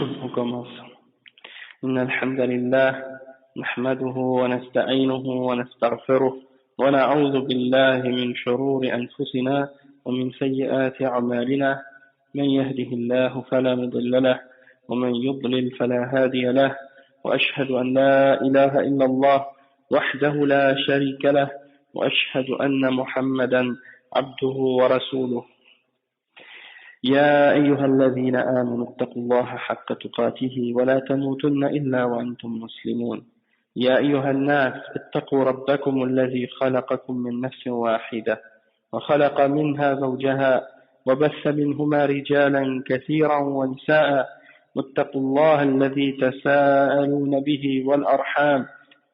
On commence. إن الحمد لله نحمده ونستعينه ونستغفره ونعوذ بالله من شرور أنفسنا ومن سيئات أعمالنا من يهده الله فلا مضل له ومن يضلل فلا هادي له وأشهد أن لا إله إلا الله وحده لا شريك له وأشهد أن محمدا عبده ورسوله يا أيها الذين آمنوا اتقوا الله حق تقاته ولا تموتن إلا وأنتم مسلمون يا أيها الناس اتقوا ربكم الذي خلقكم من نفس واحدة وخلق منها زوجها وبث منهما رجالا كثيرا ونساء واتقوا الله الذي تساءلون به والأرحام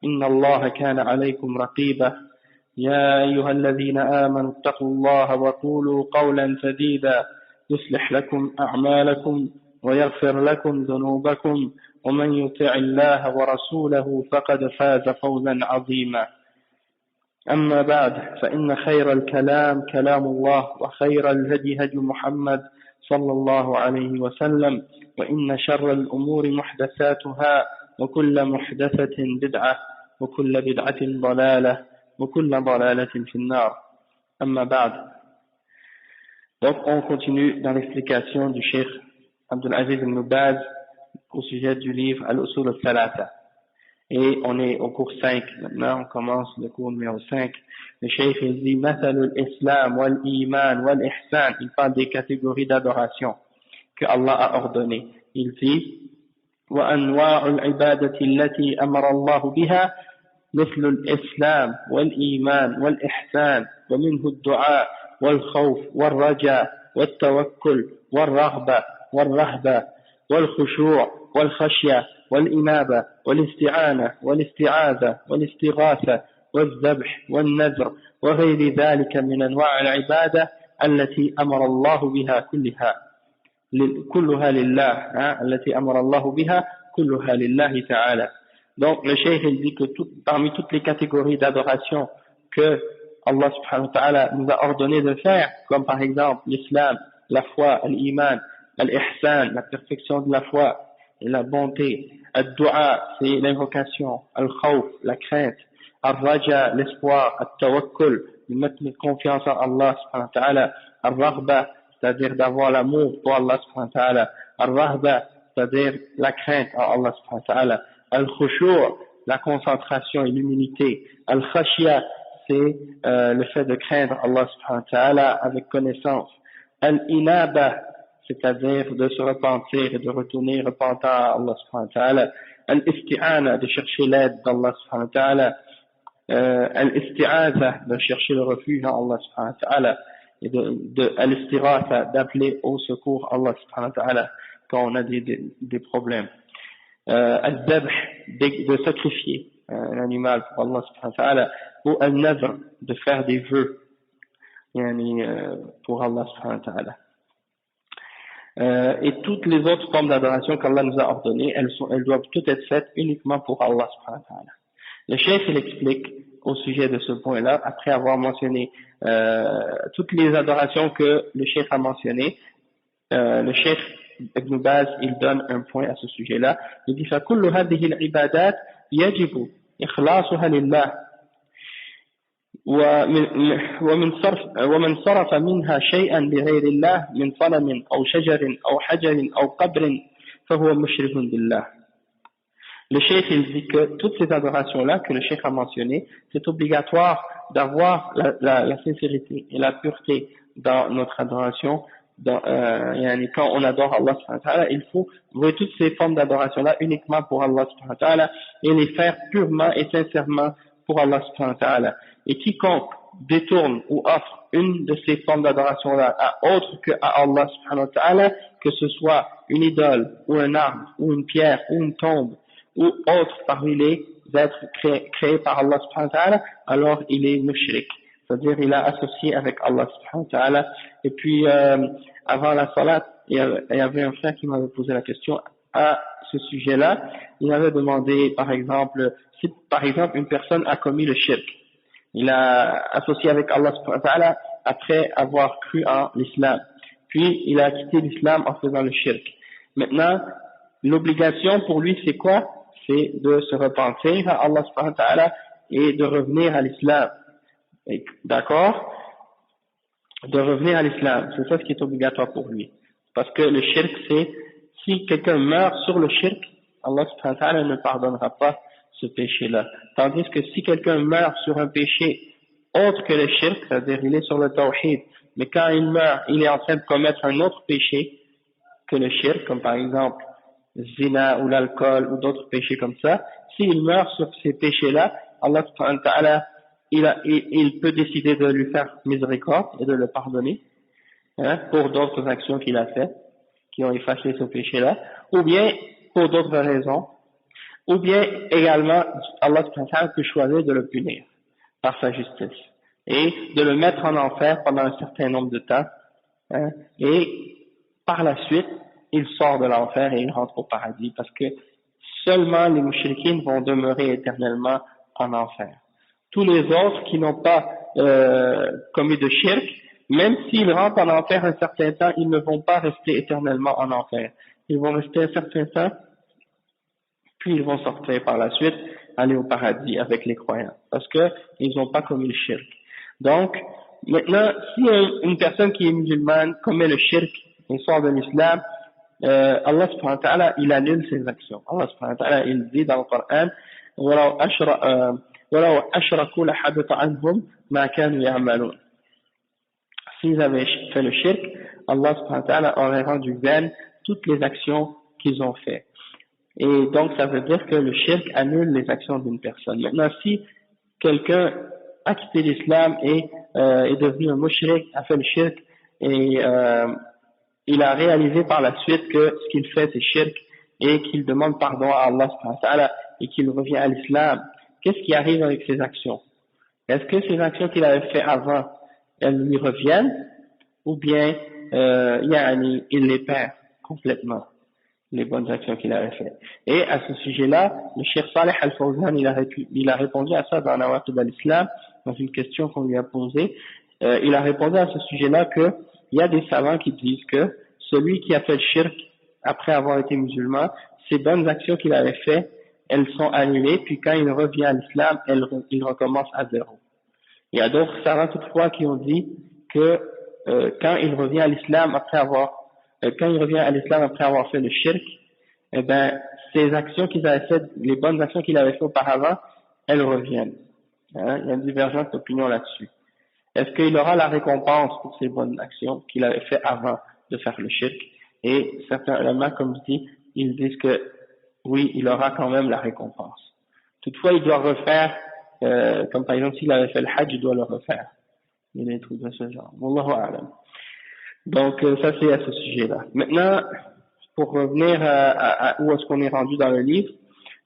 إن الله كان عليكم رقيبا يا أيها الذين آمنوا اتقوا الله وقولوا قولا سديدا يصلح لكم أعمالكم ويغفر لكم ذنوبكم ومن يطع الله ورسوله فقد فاز فوزا عظيما أما بعد فإن خير الكلام كلام الله وخير الهدي هدي محمد صلى الله عليه وسلم وإن شر الأمور محدثاتها وكل محدثة بدعة وكل بدعة ضلالة وكل ضلالة في النار أما بعد. Donc, on continue dans l'explication du Cheikh Abdul Aziz Ibn Baz au sujet du livre Al-Usul al-Thalatha. Et on est au cours 5. Maintenant, on commence le cours numéro 5. Le Cheikh il dit Mathalul Islam wal Iman wal Ihsan. Il parle des catégories d'adoration que Allah a ordonnées. Il dit وأنواع العبادة التي أمر الله بها مثل الإسلام والإيمان والإحسان ومنه الدعاء والخوف والرجاء والتوكل والرغبة والرهبة والخشوع والخشية والإنابة والاستعانة والاستعاذة والاستغاثة والذبح والنذر وغير ذلك من أنواع العبادة التي أمر الله بها كلها لله التي أمر الله بها كلها لله تعالى. Donc le cheikh il dit que parmi toutes les catégories d'adoration que Allah subhanahu wa ta'ala nous a ordonné de faire, comme par exemple l'islam, la foi, l'iman, l'ihsan, la perfection de la foi et la bonté, al-du'a, c'est l'invocation, al-khawf, la crainte, al-raja, l'espoir, al-tawakkul, de mettre confiance en Allah subhanahu wa ta'ala, al-raghba, c'est-à-dire d'avoir l'amour pour Allah subhanahu wa ta'ala, al-rahba, c'est-à-dire la crainte en Allah subhanahu wa ta'ala, al-khushu', la concentration et l'humilité, al-khashya, c'est le fait de craindre Allah subhanahu wa ta'ala avec connaissance. Al-inaba, c'est-à-dire de se repentir et de retourner repentant à Allah subhanahu wa ta'ala. Al-isti'ana, de chercher l'aide d'Allah subhanahu wa ta'ala. Al-isti'aza, de chercher le refuge en Allah subhanahu wa ta'ala. Et al-istighatha, d'appeler au secours Allah subhanahu wa ta'ala quand on a des problèmes. Al-dhabh, de sacrifier un animal pour Allah subhanahu wa ta'ala. Ou al-nadr, de faire des vœux pour Allah subhanahu wa ta'ala. Et toutes les autres formes d'adoration qu'Allah nous a ordonnées, elles doivent toutes être faites uniquement pour Allah subhanahu wa ta'ala. Le cheikh il explique au sujet de ce point-là, après avoir mentionné toutes les adorations que le cheikh a mentionnées, le cheikh Ibn Baz il donne un point à ce sujet-là. Il dit فَكُلُّ هَذِهِ الْعِبَادَاتِ يَجِبُ إخلاصها لله ومن صرف منها شيئا لغير الله من صنم أو شجر أو حجر أو قبر فهو مشرك بالله. Le cheikh il dit que toutes ces adorations-là que le cheikh a mentionnées, c'est obligatoire d'avoir la sincérité et la pureté dans notre adoration. Quand on adore Allah subhanahu wa ta'ala, il faut voir toutes ces formes d'adoration-là uniquement pour Allah subhanahu wa ta'ala et les faire purement et sincèrement pour Allah subhanahu wa ta'ala. Et quiconque détourne ou offre une de ces formes d'adoration-là à autre que à Allah subhanahu wa ta'ala, que ce soit une idole ou un arbre ou une pierre ou une tombe ou autre parmi les êtres créés par Allah subhanahu wa ta'ala, alors il est mushrik. C'est-à-dire il a associé avec Allah subhanahu wa ta'ala. Et puis avant la salat, il y avait un frère qui m'avait posé la question à ce sujet-là. Il m'avait demandé par exemple, si par exemple une personne a commis le shirk, il a associé avec Allah subhanahu wa ta'ala après avoir cru en l'islam, puis il a quitté l'islam en faisant le shirk. Maintenant l'obligation pour lui c'est quoi? C'est de se repentir à Allah subhanahu wa ta'ala et de revenir à l'islam. D'accord? De revenir à l'islam. C'est ça ce qui est obligatoire pour lui. Parce que le shirk, c'est, si quelqu'un meurt sur le shirk, Allah subhanahu wa ta'ala ne pardonnera pas ce péché-là. Tandis que si quelqu'un meurt sur un péché autre que le shirk, c'est-à-dire il est sur le tawhid, mais quand il meurt, il est en train de commettre un autre péché que le shirk, comme par exemple zina ou l'alcool ou d'autres péchés comme ça, s'il meurt sur ces péchés-là, Allah subhanahu wa ta'ala, il peut décider de lui faire miséricorde et de le pardonner, hein, pour d'autres actions qu'il a faites, qui ont effacé ce péché-là, ou bien pour d'autres raisons, ou bien également Allah subhanahu wa ta'ala peut choisir de le punir par sa justice et de le mettre en enfer pendant un certain nombre de temps, hein, et par la suite il sort de l'enfer et il rentre au paradis, parce que seulement les mouchriquines vont demeurer éternellement en enfer. Tous les autres qui n'ont pas commis de shirk, même s'ils rentrent en enfer un certain temps, ils ne vont pas rester éternellement en enfer. Ils vont rester un certain temps, puis ils vont sortir par la suite, aller au paradis avec les croyants, parce que ils n'ont pas commis le shirk. Donc, maintenant, si une personne qui est musulmane commet le shirk et sort de l'islam, Allah subhanahu wa ta'ala, il annule ses actions. Allah subhanahu wa ta'ala, il dit dans le Coran, وَلَوْ أَشْرَكُوا لَحَبِطَ عَنْهُمْ مَا كَانُوا يَعْمَلُونَ. S'ils avaient fait le shirk, Allah subhanahu wa ta'ala aurait rendu vaines toutes les actions qu'ils ont faites. Et donc, ça veut dire que le shirk annule les actions d'une personne. Maintenant, si quelqu'un a quitté l'islam et est devenu un mushrik, a fait le shirk, et il a réalisé par la suite que ce qu'il fait c'est shirk, et qu'il demande pardon à Allah subhanahu wa ta'ala, et qu'il revient à l'islam, qu'est-ce qui arrive avec ces actions? Est-ce que ces actions qu'il avait fait avant, elles lui reviennent, ou bien il les perd complètement, les bonnes actions qu'il avait faites? Et à ce sujet-là, le Cheikh Saleh Al-Fawzan, il a répondu à ça dans Nawaqid al-Islam, dans une question qu'on lui a posée. Il a répondu à ce sujet-là que il y a des savants qui disent que celui qui a fait le shirk après avoir été musulman, ces bonnes actions qu'il avait faites, elles sont annulées, puis quand il revient à l'islam, il recommence à zéro. Il y a d'autres savants toutefois qui ont dit que quand il revient à l'islam après avoir fait le shirk, eh ben ces actions qu'il avait faites, les bonnes actions qu'il avait faites auparavant, elles reviennent. Hein? Il y a une divergence d'opinion là-dessus. Est-ce qu'il aura la récompense pour ces bonnes actions qu'il avait fait avant de faire le shirk? Et certains ulama, comme je dis, ils disent que oui, il aura quand même la récompense. Toutefois, il doit refaire, comme par exemple s'il avait fait le hajj, il doit le refaire. Il y a des trucs de ce genre. Wallahu a'lam. Donc ça c'est à ce sujet-là. Maintenant, pour revenir à où est-ce qu'on est rendu dans le livre,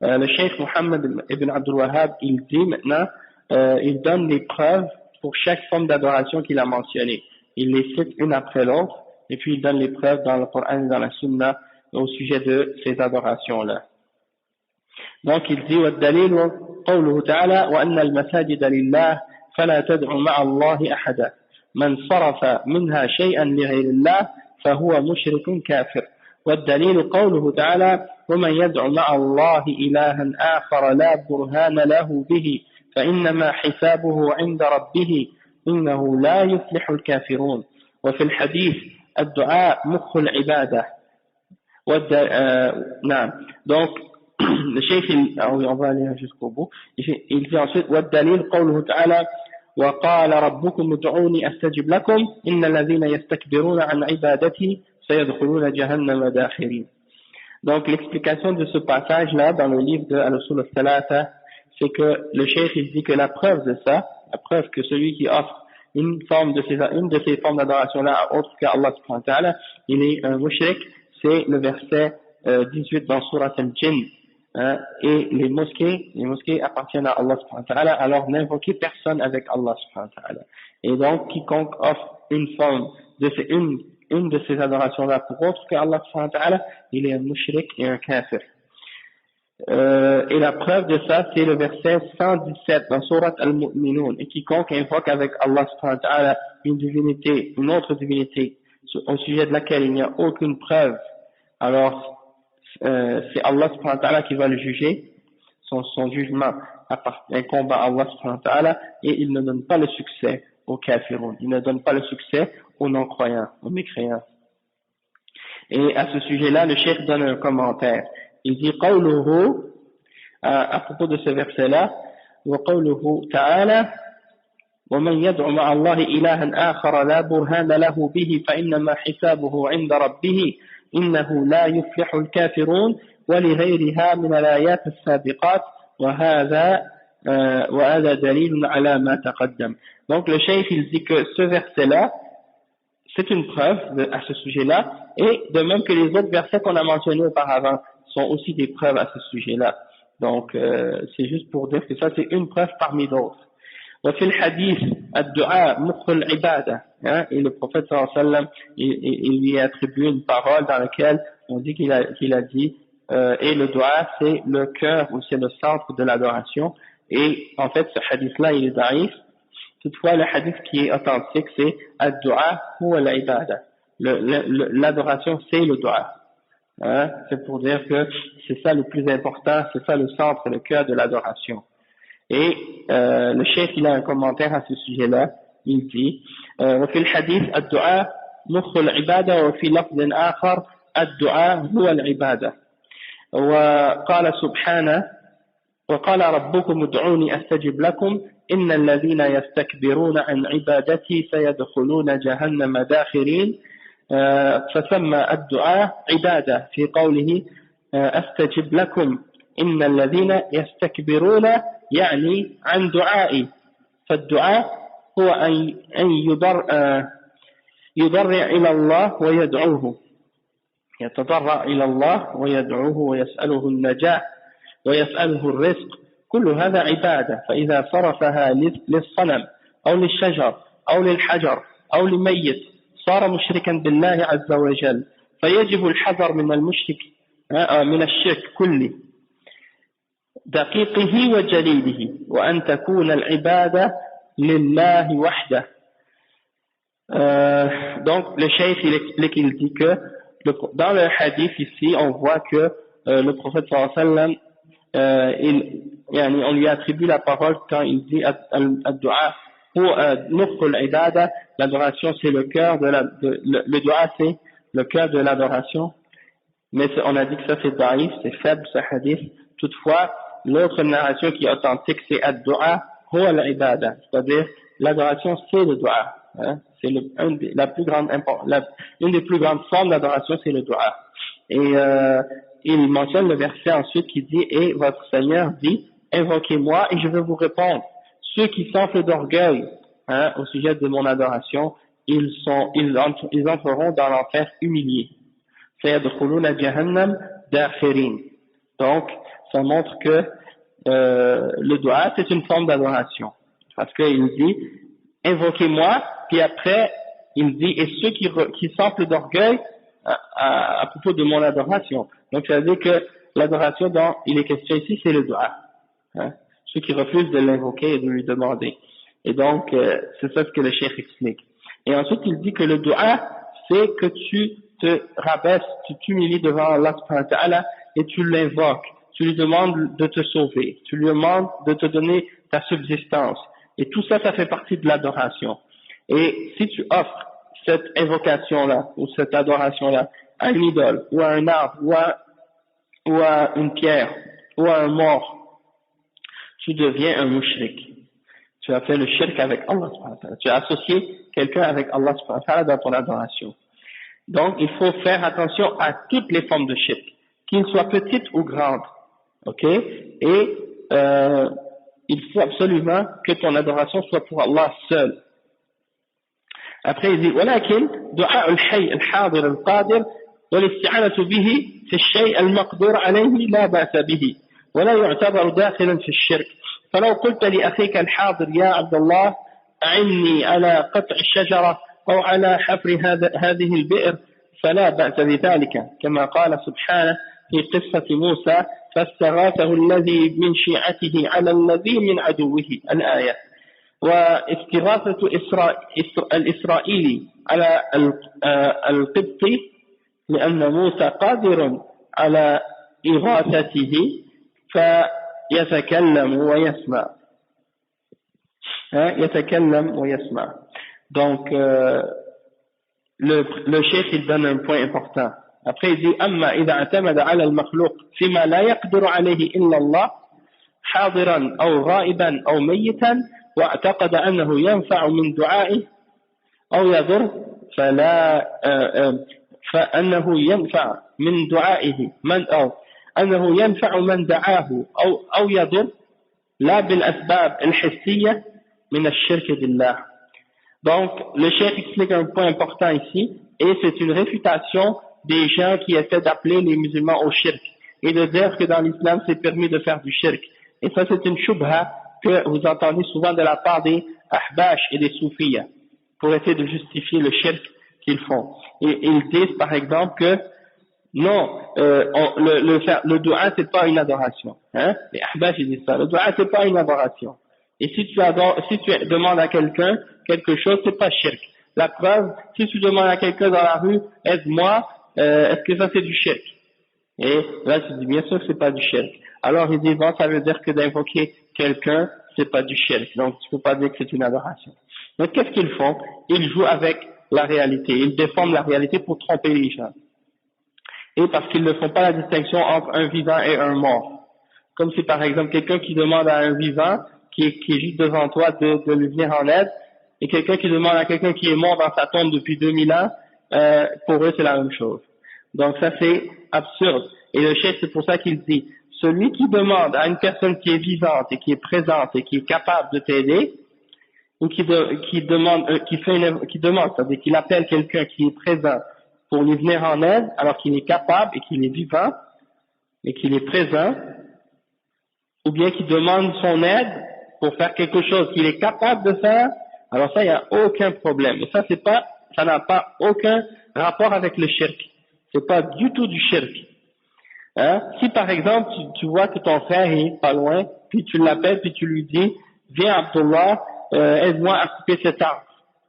le Cheikh Mohammed ibn Abdul Wahhab, il dit maintenant, il donne les preuves pour chaque forme d'adoration qu'il a mentionnée. Il les cite une après l'autre, et puis il donne les preuves dans le Coran et dans la Sunna au sujet de ces adorations-là. Donc il dit والدليل قوله تعالى وأن المساجد لله فلا تدعوا مع الله أحدا من صرف منها شيئا لغير الله فهو مشرك كافر والدليل قوله تعالى ومن يدع مع الله إلها آخر لا برهان له به فإنما حسابه عند ربه إنه لا يفلح الكافرون وفي الحديث الدعاء مخ العبادة نعم donc le cheikh on va aller jusqu'au bout, il dit ensuite والدليل قوله تعالى وقال ربكم ادعوني أستجب لكم إن الذين يستكبرون عن عبادتي سيدخلون جهنم داخرين. Donc l'explication de ce passage là dans le livre de Al-Usul al-Thalatha, c'est que le cheikh il dit que la preuve de ça, la preuve que celui qui offre une de ces formes d'adoration là à autre qu'Allah subhanahu wa ta'ala, il est un mushrik, c'est le verset 18 dans Surat al-Jinn. Hein, et les mosquées appartiennent à Allah subhanahu wa ta'ala, alors n'invoquez personne avec Allah subhanahu wa ta'ala. Et donc, quiconque offre une forme une de ces adorations-là pour autre que Allah subhanahu wa ta'ala, il est un mushrik et un kafir. Et la preuve de ça, c'est le verset 117 dans Surat al-Mu'minun. Et quiconque invoque avec Allah subhanahu wa ta'ala une autre divinité, au sujet de laquelle il n'y a aucune preuve, alors c'est Allah subhanahu wa ta'ala qui va le juger, son jugement incombe à Allah subhanahu wa ta'ala, et il ne donne pas le succès aux kafiroun, il ne donne pas le succès aux non-croyants, aux mécréants. Et à ce sujet-là, le cheikh donne un commentaire. Il dit qawluhu, à propos de ce verset-là, wa qawluhu ta'ala ومن يدع مع الله إلها آخر لا برهان له به فإنما حسابه عند ربه إنه لا يفلح الكافرون ولغيرها من الآيات السابقات وهذا دليل على ما تقدم. Donc le cheikh il dit que ce verset-là c'est une preuve à ce sujet-là, et de même que les autres versets qu'on a mentionnés auparavant sont aussi des preuves à ce sujet-là. Donc c'est juste pour dire que ça c'est une preuve parmi d'autres. وفي الحديث الدعاء مخ العبادة, et le prophète sallallahu alayhi wa sallam il lui a attribué une parole dans laquelle on dit qu'il a dit et le dua c'est le cœur ou c'est le centre de l'adoration, et en fait ce hadith-là il est daïf. Toutefois le hadith qui est authentique c'est ad-du'a huwa al-ibada, l'adoration c'est le dua, c'est pour dire que c'est ça le plus important, c'est ça le centre, le cœur de l'adoration. Et le cheikh il a un commentaire à ce sujet-là, il dit وفي الحديث الدعاء مخ العبادة وفي لفظ آخر الدعاء هو العبادة وقال سبحانه وقال ربكم ادعوني أستجب لكم إن الذين يستكبرون عن عبادتي سيدخلون جهنم داخرين فسمى الدعاء عبادة في قوله أستجب لكم إن الذين يستكبرون يعني عن دعائي فالدعاء هو أن يضرع إلى الله ويدعوه يتضرع إلى الله ويدعوه ويسأله النجاة ويسأله الرزق كل هذا عبادة فإذا صرفها للصنم أو للشجر أو للحجر أو لميت صار مشركا بالله عز وجل فيجب الحذر من الشرك كله دقيقه وجليله وأن تكون العبادة لله وحده. Donc le cheikh il explique, il dit que dans le hadith ici on voit que le prophète sallallahu alayhi wa sallam on lui attribue la parole quand il dit ad-du'a pour nukhul ibada, l'adoration c'est le cœur le du'a c'est le cœur de l'adoration, mais on a dit que ça c'est daïf, c'est faible ce hadith. Toutefois l'autre narration qui est authentique c'est ad-du'a huwa al-ibada, c'est-à-dire l'adoration c'est le du'a, c'est une des plus grandes formes d'adoration c'est le du'a. Et il mentionne le verset ensuite qui dit et votre Seigneur dit invoquez-moi et je vais vous répondre. Ceux qui s'enflent d'orgueil au sujet de mon adoration ils entreront dans l'enfer humiliés. Sayadkhuluna jahannam dakhirin. Donc ça montre que le dua c'est une forme d'adoration, parce qu'il dit invoquez-moi, puis après il dit et ceux qui s'enflent d'orgueil à propos de mon adoration. Donc ça veut dire que l'adoration dont il est question ici c'est le dua, ceux qui refusent de l'invoquer et de lui demander. Et donc c'est ça ce que le cheikh explique. Et ensuite il dit que le dua c'est que tu te rabaisses, tu t'humilies devant Allah subhanahu wa ta'ala et tu l'invoques. Tu lui demandes de te sauver, tu lui demandes de te donner ta subsistance. Et tout ça, ça fait partie de l'adoration. Et si tu offres cette invocation-là, ou cette adoration-là, à une idole, ou à un arbre, ou à une pierre, ou à un mort, tu deviens un mushrik. Tu as fait le shirk avec Allah subhanahu wa ta'ala. Tu as associé quelqu'un avec Allah subhanahu wa ta'ala dans ton adoration. Donc, il faut faire attention à toutes les formes de shirk, qu'ils soient petites ou grandes. Ok, et il faut absolument que ton adoration soit pour Allah seul. Après il dit ولكن دعاء الحي الحاضر القادر والاستعانة به في الشيء المقدور عليه لا بأس به ولا يعتبر داخلا في الشرك. فلو قلت لأخيك الحاضر يا عبد الله أعني على قطع الشجرة أو على حفر هذه البئر فلا بأس بذلك كما قال سبحانه في قصة موسى فاستغاثه الذي من شيعته على الذي من عدوه الآية. واستغاثة الإسرائيلي على القبطي لأن موسى قادر على إغاثته فيتكلم ويسمع. يتكلم ويسمع. Donc le cheikh il donne un point important. Après il dit أما إذا اعتمد على المخلوق فيما لا يقدر عليه إلا الله حاضرا أو غائبا أو ميتا واعتقد أنه ينفع من دعائه أو يضر فأنه ينفع من دعائه أنه ينفع من دعاه أو يضر لا بالأسباب الحسية من الشرك بالله. Donc le cheikh explique un point important ici et c'est une réfutation des gens qui essaient d'appeler les musulmans au shirk et de dire que dans l'islam c'est permis de faire du shirk. Et ça c'est une shubha que vous entendez souvent de la part des ahbash et des soufiyas pour essayer de justifier le shirk qu'ils font. Et ils disent par exemple que non, le dua c'est pas une adoration. Les ahbash ils disent ça, le dua c'est pas une adoration. Et si tu demandes à quelqu'un quelque chose, c'est pas shirk. La preuve, si tu demandes à quelqu'un dans la rue, aide-moi, est-ce que ça c'est du shirk? Et là tu dis bien sûr que c'est pas du shirk. Alors ils disent bon, ça veut dire que d'invoquer quelqu'un c'est pas du shirk, donc tu peux pas dire que c'est une adoration. Donc qu'est-ce qu'ils font? Ils jouent avec la réalité, ils déforment la réalité pour tromper les gens. Et parce qu'ils ne font pas la distinction entre un vivant et un mort. Comme si par exemple quelqu'un qui demande à un vivant qui est juste devant toi de lui venir en aide, et quelqu'un qui demande à quelqu'un qui est mort dans sa tombe depuis 2000 ans, pour eux c'est la même chose. Donc ça c'est absurde. Et le cheikh c'est pour ça qu'il dit, celui qui demande à une personne qui est vivante et qui est présente et qui est capable de t'aider, ou qui demande, c'est-à-dire qu'il appelle quelqu'un qui est présent pour lui venir en aide, alors qu'il est capable et qu'il est vivant et qu'il est présent, ou bien qui demande son aide pour faire quelque chose qu'il est capable de faire, alors ça, il n'y a aucun problème. Et ça n'a pas aucun rapport avec le shirk. C'est pas du tout du shirk. Si par exemple, tu vois que ton frère est pas loin, puis tu l'appelles, puis tu lui dis, viens Abdullah, aide-moi à couper cet arbre,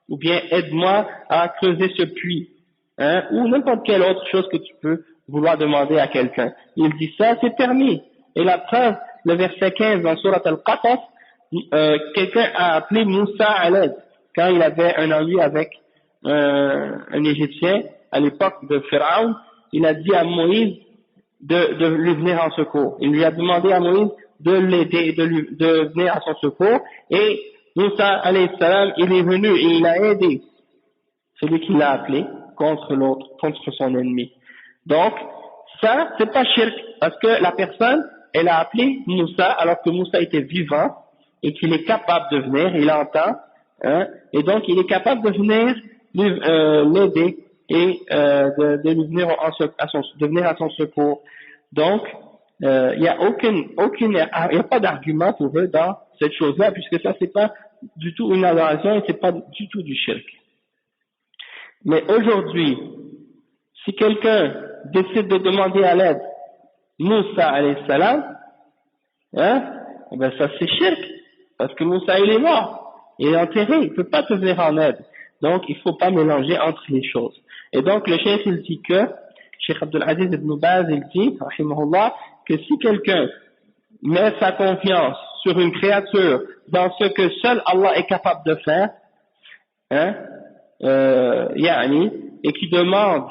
ou bien aide-moi à creuser ce puits, ou n'importe quelle autre chose que tu peux vouloir demander à quelqu'un. Il dit ça, c'est permis. Et la preuve, le verset 15 dans Surat Al-Qasas, quelqu'un a appelé Moussa à l'aide quand il avait un ennui avec un Égyptien à l'époque de Pharaon. Il a dit à Moïse de lui venir en secours. Il lui a demandé à Moïse de l'aider, de venir à son secours, et Moussa alayhi salam, il est venu et il a aidé celui qui l'a appelé contre l'autre, contre son ennemi. Donc ça c'est pas shirk, parce que la personne elle a appelé Moussa alors que Moussa était vivant et qu'il est capable de venir, il entend, et donc il est capable de venir l'aider et de lui venir de venir à son secours. Donc il y a il y a pas d'argument pour eux dans cette chose-là, puisque ça c'est pas du tout une adoration et c'est pas du tout du shirk. Mais aujourd'hui, si quelqu'un décide de demander à l'aide Moussa alayhi salam, ben ça c'est shirk, parce que Moussa il est mort, il est enterré, il ne peut pas te venir en aide. Donc il ne faut pas mélanger entre les choses. Et donc le cheikh il dit que, Cheikh Abdul Aziz ibn Baz il dit, rahimahullah, que si quelqu'un met sa confiance sur une créature dans ce que seul Allah est capable de faire, et qui demande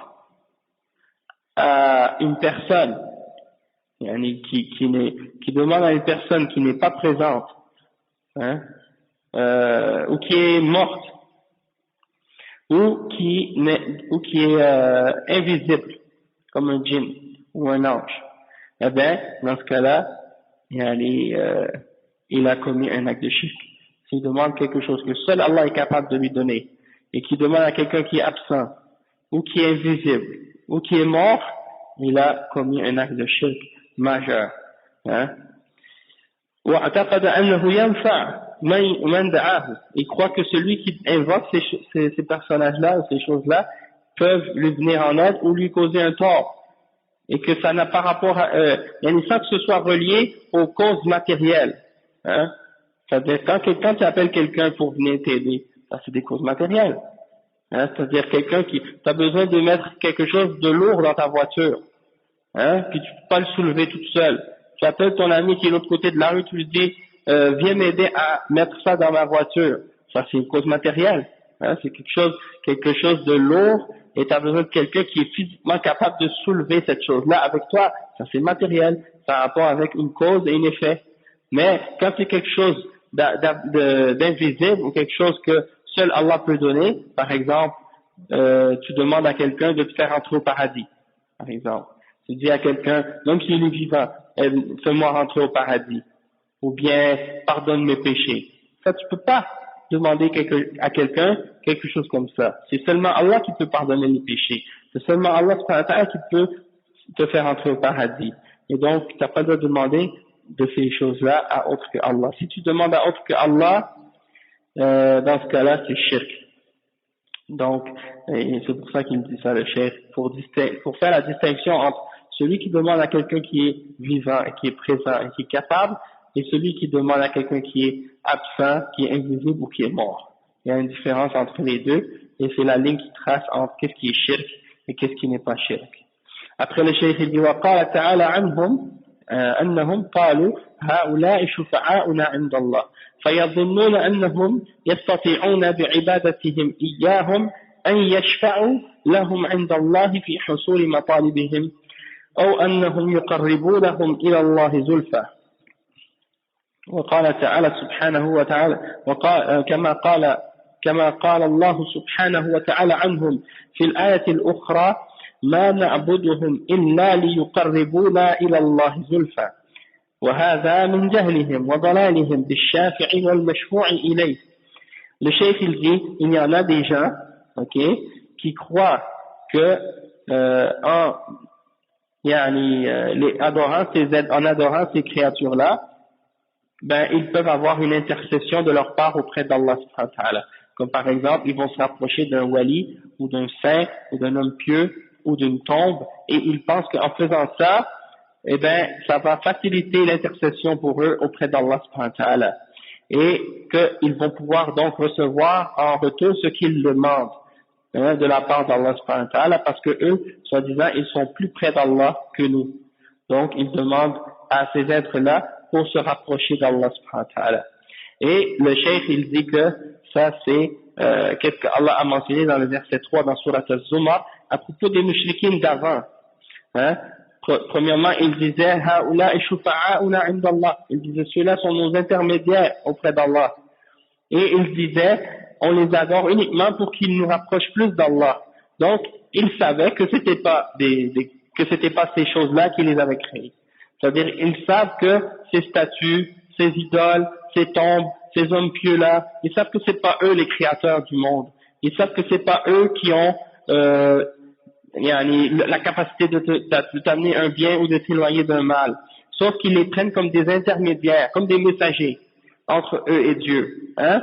à une personne, qui demande à une personne qui n'est pas présente, ou qui est morte, ou qui est invisible, comme un djinn ou un ange, eh bien, dans ce cas-là, il a commis un acte de shirk. S'il demande quelque chose que seul Allah est capable de lui donner, et qui demande à quelqu'un qui est absent, ou qui est invisible, ou qui est mort, il a commis un acte de shirk majeur. Il croit que celui qui invoque ces personnages-là ou ces choses-là peuvent lui venir en aide ou lui causer un tort, et que ça n'a pas rapport sans que ce soit relié aux causes matérielles. C'est-à-dire quand tu appelles quelqu'un pour venir t'aider, ça c'est des causes matérielles. C'est-à-dire quelqu'un qui t'as besoin de mettre quelque chose de lourd dans ta voiture. hein, puis tu peux pas le soulever toute seule. Tu appelles ton ami qui est de l'autre côté de la rue, tu lui dis, viens m'aider à mettre ça dans ma voiture. Ça, c'est une cause matérielle, hein, c'est quelque chose de lourd, et tu as besoin de quelqu'un qui est physiquement capable de soulever cette chose-là avec toi. Ça, c'est matériel, ça a rapport avec une cause et un effet. Mais quand c'est quelque chose d'invisible ou quelque chose que seul Allah peut donner, par exemple, tu demandes à quelqu'un de te faire entrer au paradis, par exemple. Tu dis à quelqu'un, même s'il est vivant, fais-moi rentrer au paradis, ou bien pardonne mes péchés. Ça, tu peux pas demander à quelqu'un quelque chose comme ça. C'est seulement Allah qui peut pardonner les péchés. C'est seulement Allah qui peut te faire entrer au paradis. Et donc, tu n'as pas le droit de demander de ces choses-là à autre que Allah. Si tu demandes à autre que Allah, dans ce cas-là, c'est shirk. Donc, c'est pour ça qu'il me dit ça, le cheikh, pour faire la distinction entre celui qui demande à quelqu'un qui est vivant et qui est présent et qui est capable, et celui qui demande à quelqu'un qui est absent, qui est invisible ou qui est mort. Il y a une différence entre les deux, et c'est la ligne qui trace entre qu'est-ce qui est shirk et qu'est-ce qui n'est pas shirk. Après le cheikh, il dit, وقال تعالى عنهم أنهم قالوا هؤلاء شفعاؤنا عند الله فيظنون أنهم يستطيعون بعبادتهم إياهم أن يشفعوا لهم عند الله في حصول مطالبهم أو أنهم يقربونهم إلى الله زلفى. وقال تعالى سبحانه وتعالى كما قال الله سبحانه وتعالى عنهم في الآية الأخرى ما نعبدهم إلا ليقربونا إلى الله زلفى وهذا من جهلهم وضلالهم بالشافع والمشفوع إليه. Le cheikh il dit, il y en a des gens, ok, qui croient que en adorant ces créatures-là, ben ils peuvent avoir une intercession de leur part auprès d'Allah subhanahu wa ta'ala. Comme par exemple, ils vont se rapprocher d'un wali ou d'un saint ou d'un homme pieux ou d'une tombe, et ils pensent qu'en faisant ça, eh ben, ça va faciliter l'intercession pour eux auprès d'Allah subhanahu wa ta'ala, et qu'ils vont pouvoir donc recevoir en retour ce qu'ils demandent, hein, de la part d'Allah subhanahu wa ta'ala, parce que eux, soi-disant, ils sont plus près d'Allah que nous. Donc, ils demandent à ces êtres-là pour se rapprocher d'Allah subhanahu wa ta'ala. Et le cheikh, il dit que ça, c'est qu'est-ce qu'Allah a mentionné dans le verset 3 dans Surat Al-Zumar à propos des mushrikines d'avant. Hein? Premièrement, il disait Haoula shufa'auna indallah. Il disait ceux-là sont nos intermédiaires auprès d'Allah. Et il disait on les adore uniquement pour qu'ils nous rapprochent plus d'Allah. Donc, ils savaient que c'était pas ces choses-là qui les avaient créées. C'est-à-dire, ils savent que ces statues, ces idoles, ces tombes, ces hommes pieux-là, ils savent que c'est pas eux les créateurs du monde. Ils savent que c'est pas eux qui ont la capacité de t'amener un bien ou de t'éloigner d'un mal. Sauf qu'ils les prennent comme des intermédiaires, comme des messagers entre eux et Dieu. Hein?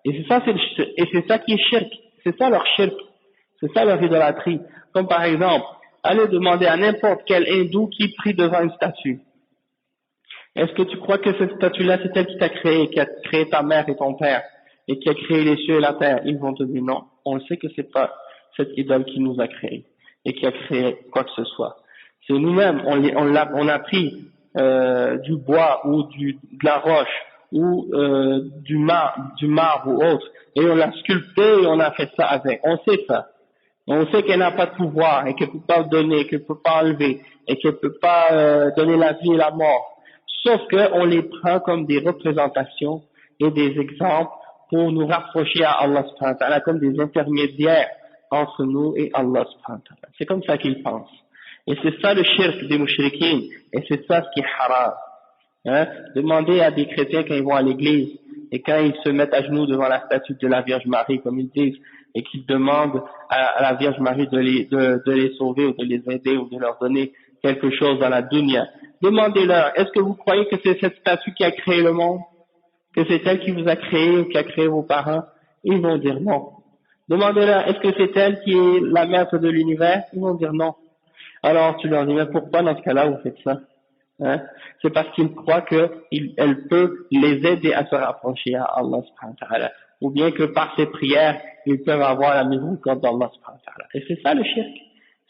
Et c'est ça qui est shirk. C'est ça leur shirk. C'est ça leur idolâtrie. Comme par exemple, allez demander à n'importe quel hindou qui prie devant une statue. Est-ce que tu crois que cette statue-là, c'est elle qui t'a créé, qui a créé ta mère et ton père, et qui a créé les cieux et la terre? Ils vont te dire non. On le sait que c'est pas cette idole qui nous a créés, et qui a créé quoi que ce soit. C'est nous-mêmes, on a pris du bois ou de la roche ou du marbre ou autre, et on l'a sculpté et on a fait ça avec. On sait ça. On sait qu'elle n'a pas de pouvoir et qu'elle ne peut pas le donner, qu'elle ne peut pas enlever et qu'elle ne peut pas donner la vie et la mort. Sauf qu'on les prend comme des représentations et des exemples pour nous rapprocher à Allah subhanahu wa ta'ala, comme des intermédiaires entre nous et Allah subhanahu wa ta'ala. C'est comme ça qu'ils pensent. Et c'est ça le shirk des mushrikines, et c'est ça ce qui est haram. Hein? Demandez à des chrétiens quand ils vont à l'église, et quand ils se mettent à genoux devant la statue de la Vierge Marie, comme ils disent, et qu'ils demandent à la Vierge Marie de les sauver ou de les aider ou de leur donner quelque chose dans la dunya. Demandez-leur, est-ce que vous croyez que c'est cette statue qui a créé le monde? Que c'est elle qui vous a créé ou qui a créé vos parents? Ils vont dire non. Demandez-leur, est-ce que c'est elle qui est la maître de l'univers? Ils vont dire non. Alors tu leur dis, mais pourquoi dans ce cas-là vous faites ça? Hein? C'est parce qu'ils croient qu'elle peut les aider à se rapprocher à Allah subhanahu wa ta'ala. Ou bien que par ses prières, ils peuvent avoir la miséricorde d'Allah subhanahu wa ta'ala. Et c'est ça le shirk.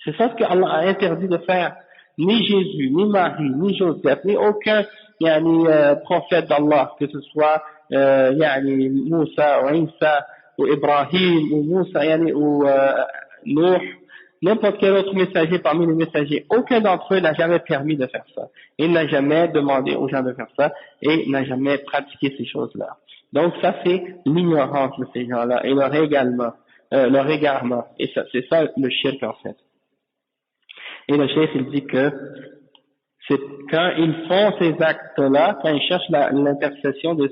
C'est ça ce qu'Allah a interdit de faire. ni Jésus, ni Marie, ni Joseph, ni aucun prophète d'Allah, que ce soit Moussa ou Isa ou Ibrahim ou Moussa ou Nuh, n'importe quel autre messager parmi les messagers, aucun d'entre eux n'a jamais permis de faire ça. Il n'a jamais demandé aux gens de faire ça et n'a jamais pratiqué ces choses-là. Donc ça c'est l'ignorance de ces gens-là et leur égarement. Et ça, c'est ça le shirk en fait. Et le cheikh il dit que c'est quand ils font ces actes-là, quand ils cherchent l'intercession de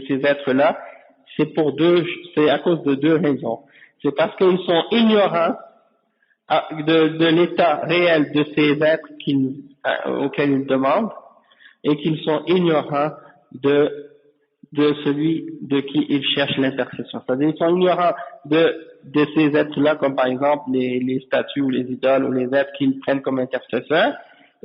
ces êtres-là, c'est à cause de deux raisons. C'est parce qu'ils sont ignorants de l'état réel de ces êtres auxquels ils demandent et qu'ils sont ignorants de celui de qui ils cherchent l'intercession. C'est-à-dire qu'ils sont ignorants de ces êtres-là, comme par exemple les statues ou les idoles ou les êtres qu'ils prennent comme intercesseurs,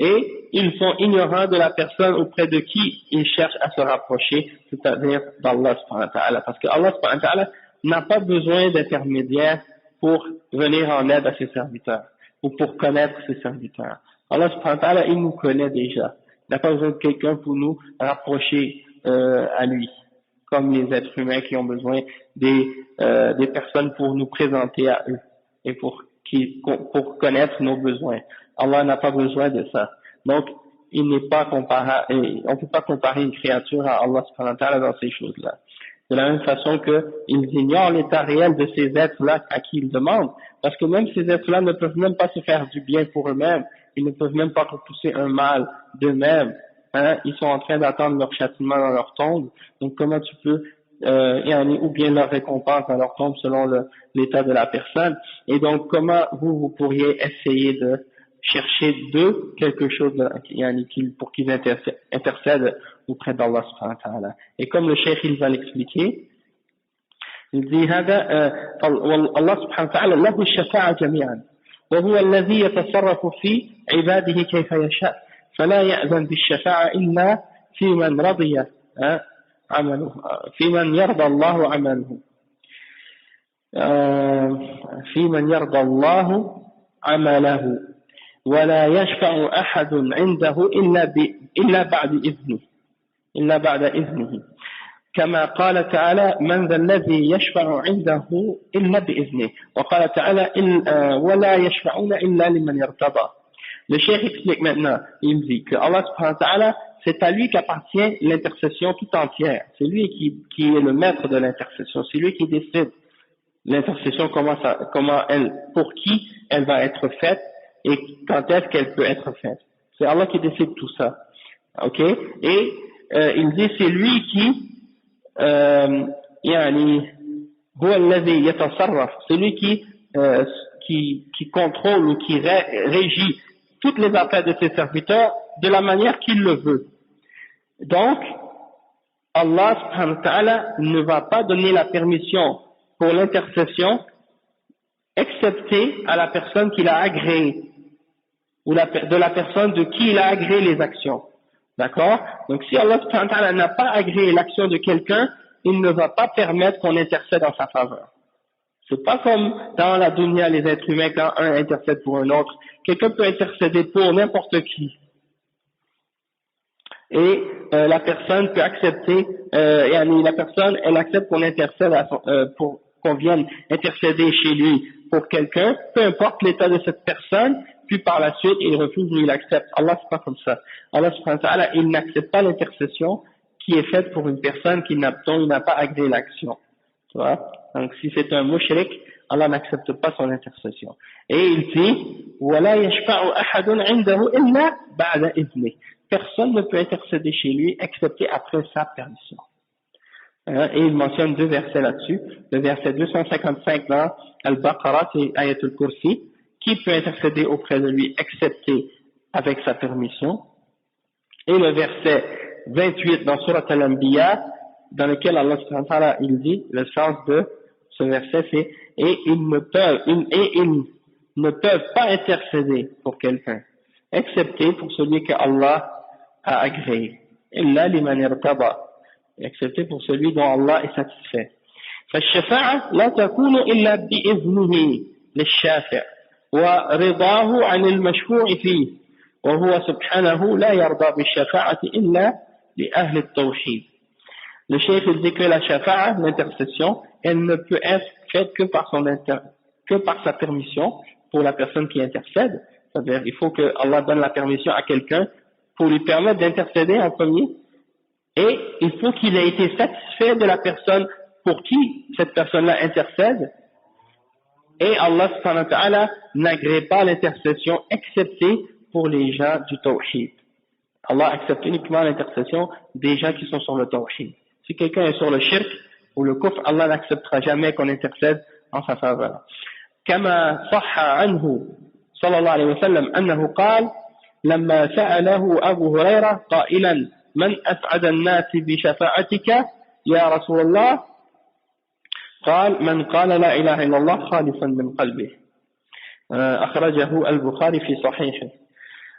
et ils sont ignorants de la personne auprès de qui ils cherchent à se rapprocher, c'est-à-dire d'Allah subhanahu wa ta'ala. Parce que Allah subhanahu wa ta'ala n'a pas besoin d'intermédiaire pour venir en aide à ses serviteurs, ou pour connaître ses serviteurs. Allah subhanahu wa ta'ala, il nous connaît déjà. Il n'a pas besoin de quelqu'un pour nous rapprocher à lui, comme les êtres humains qui ont besoin des personnes pour nous présenter à eux, et pour connaître nos besoins. Allah n'a pas besoin de ça. Donc, il n'est pas comparable, on ne peut pas comparer une créature à Allah subhanahu wa ta'ala dans ces choses-là. De la même façon qu'ils ignorent l'état réel de ces êtres-là à qui ils demandent, parce que même ces êtres-là ne peuvent même pas se faire du bien pour eux-mêmes, ils ne peuvent même pas repousser un mal d'eux-mêmes, hein? Ils sont en train d'attendre leur châtiment dans leur tombe, donc comment tu peux, ou bien leur récompense dans leur tombe selon l'état de la personne, et donc comment vous pourriez essayer de chercher d'eux quelque chose pour qu'ils intercèdent auprès d'Allah subhanahu wa ta'ala. Et comme le cheikh il va l'expliquer, il dit Allah subhanahu wa ta'ala lahu الشفاعة جميعا وهو الذي يتصرف في عباده كيف يشاء فلا يأذن بالشفاعة إلا في من رضي عمله في من يرضى الله عمله في من يرضى الله عمله ولا يشفع أحد عنده إلا بعد إذنه كما قال تعالى من ذا الذي يشفع عنده إلا بإذنه وقال تعالى ولا يشفعون إلا لمن يرتضى. Le cheikh explique maintenant, il dit que Allah subhanahu wa ta'ala, c'est à lui qu'appartient l'intercession tout entière. C'est lui qui est le maître de l'intercession, c'est lui qui décide l'intercession pour qui elle va être faite et quand est-ce qu'elle peut être faite. C'est Allah qui décide tout ça. Ok? Et il dit c'est lui c'est lui qui contrôle ou qui régit toutes les affaires de ses serviteurs de la manière qu'il le veut. Donc, Allah subhanahu wa ta'ala ne va pas donner la permission pour l'intercession excepté à la personne qu'il a agréée ou de la personne de qui il a agréé les actions. D'accord? Donc si Allah subhanahu wa ta'ala n'a pas agréé l'action de quelqu'un, il ne va pas permettre qu'on intercède en sa faveur. C'est pas comme dans la dunya, les êtres humains, quand un intercède pour un autre. Quelqu'un peut intercéder pour n'importe qui. Et la personne peut accepter, la personne, elle accepte qu'on intercède pour qu'on vienne intercéder chez lui pour quelqu'un, peu importe l'état de cette personne, puis par la suite, il refuse ou il accepte. Allah, c'est pas comme ça. Allah, subhanahu wa ta'ala, il n'accepte pas l'intercession qui est faite pour une personne dont il n'a pas agréé l'action. Tu vois? Donc, si c'est un mushrik, Allah n'accepte pas son intercession. Et il dit, وَلَا يَشْفَعُ أَحَدٌ عِنْدَهُ إِلَّا بَعْدَ إِذْنِهِ. Personne ne peut intercéder chez lui, excepté après sa permission. Et il mentionne deux versets là-dessus. Le verset 255 dans Al-Baqarah, c'est Ayatul Kursi, qui peut intercéder auprès de lui, excepté avec sa permission. Et le verset 28 dans Surat Al-Anbiya, dans lequel Allah subhanahu wa ta'ala, il dit, le sens de ce verset, c'est et ils ne peuvent pas intercéder pour quelqu'un, excepté pour celui que Allah a agréé. Illa liman irtada, excepté pour celui dont Allah est satisfait. فالشفاعة لا تكون إلا بإذنه للشافع ورضاه عن المشفوع فيه وهو سبحانه لا يرضى بالشفاعة إلا لأهل التوحيد. Le cheikh dit que la shafa'a, l'intercession, elle ne peut être faite que par sa permission pour la personne qui intercède. C'est-à-dire, il faut que Allah donne la permission à quelqu'un pour lui permettre d'intercéder en premier, et il faut qu'il ait été satisfait de la personne pour qui cette personne-là intercède, et Allah subhanahu wa ta'ala n'agrée pas l'intercession excepté pour les gens du tawhid. Allah accepte uniquement l'intercession des gens qui sont sur le tawhid. Si quelqu'un est sur le shirk ou le kufr, Allah n'acceptera jamais qu'on intercède en sa faveur. كما صح عنه صلى الله عليه وسلم أنه قال لما سأله أبو هريرة قائلا من أسعد الناس بشفاعتك يا رسول الله قال من قال لا إله إلا الله خالصا من قلبه أخرجه البخاري في صحيحه.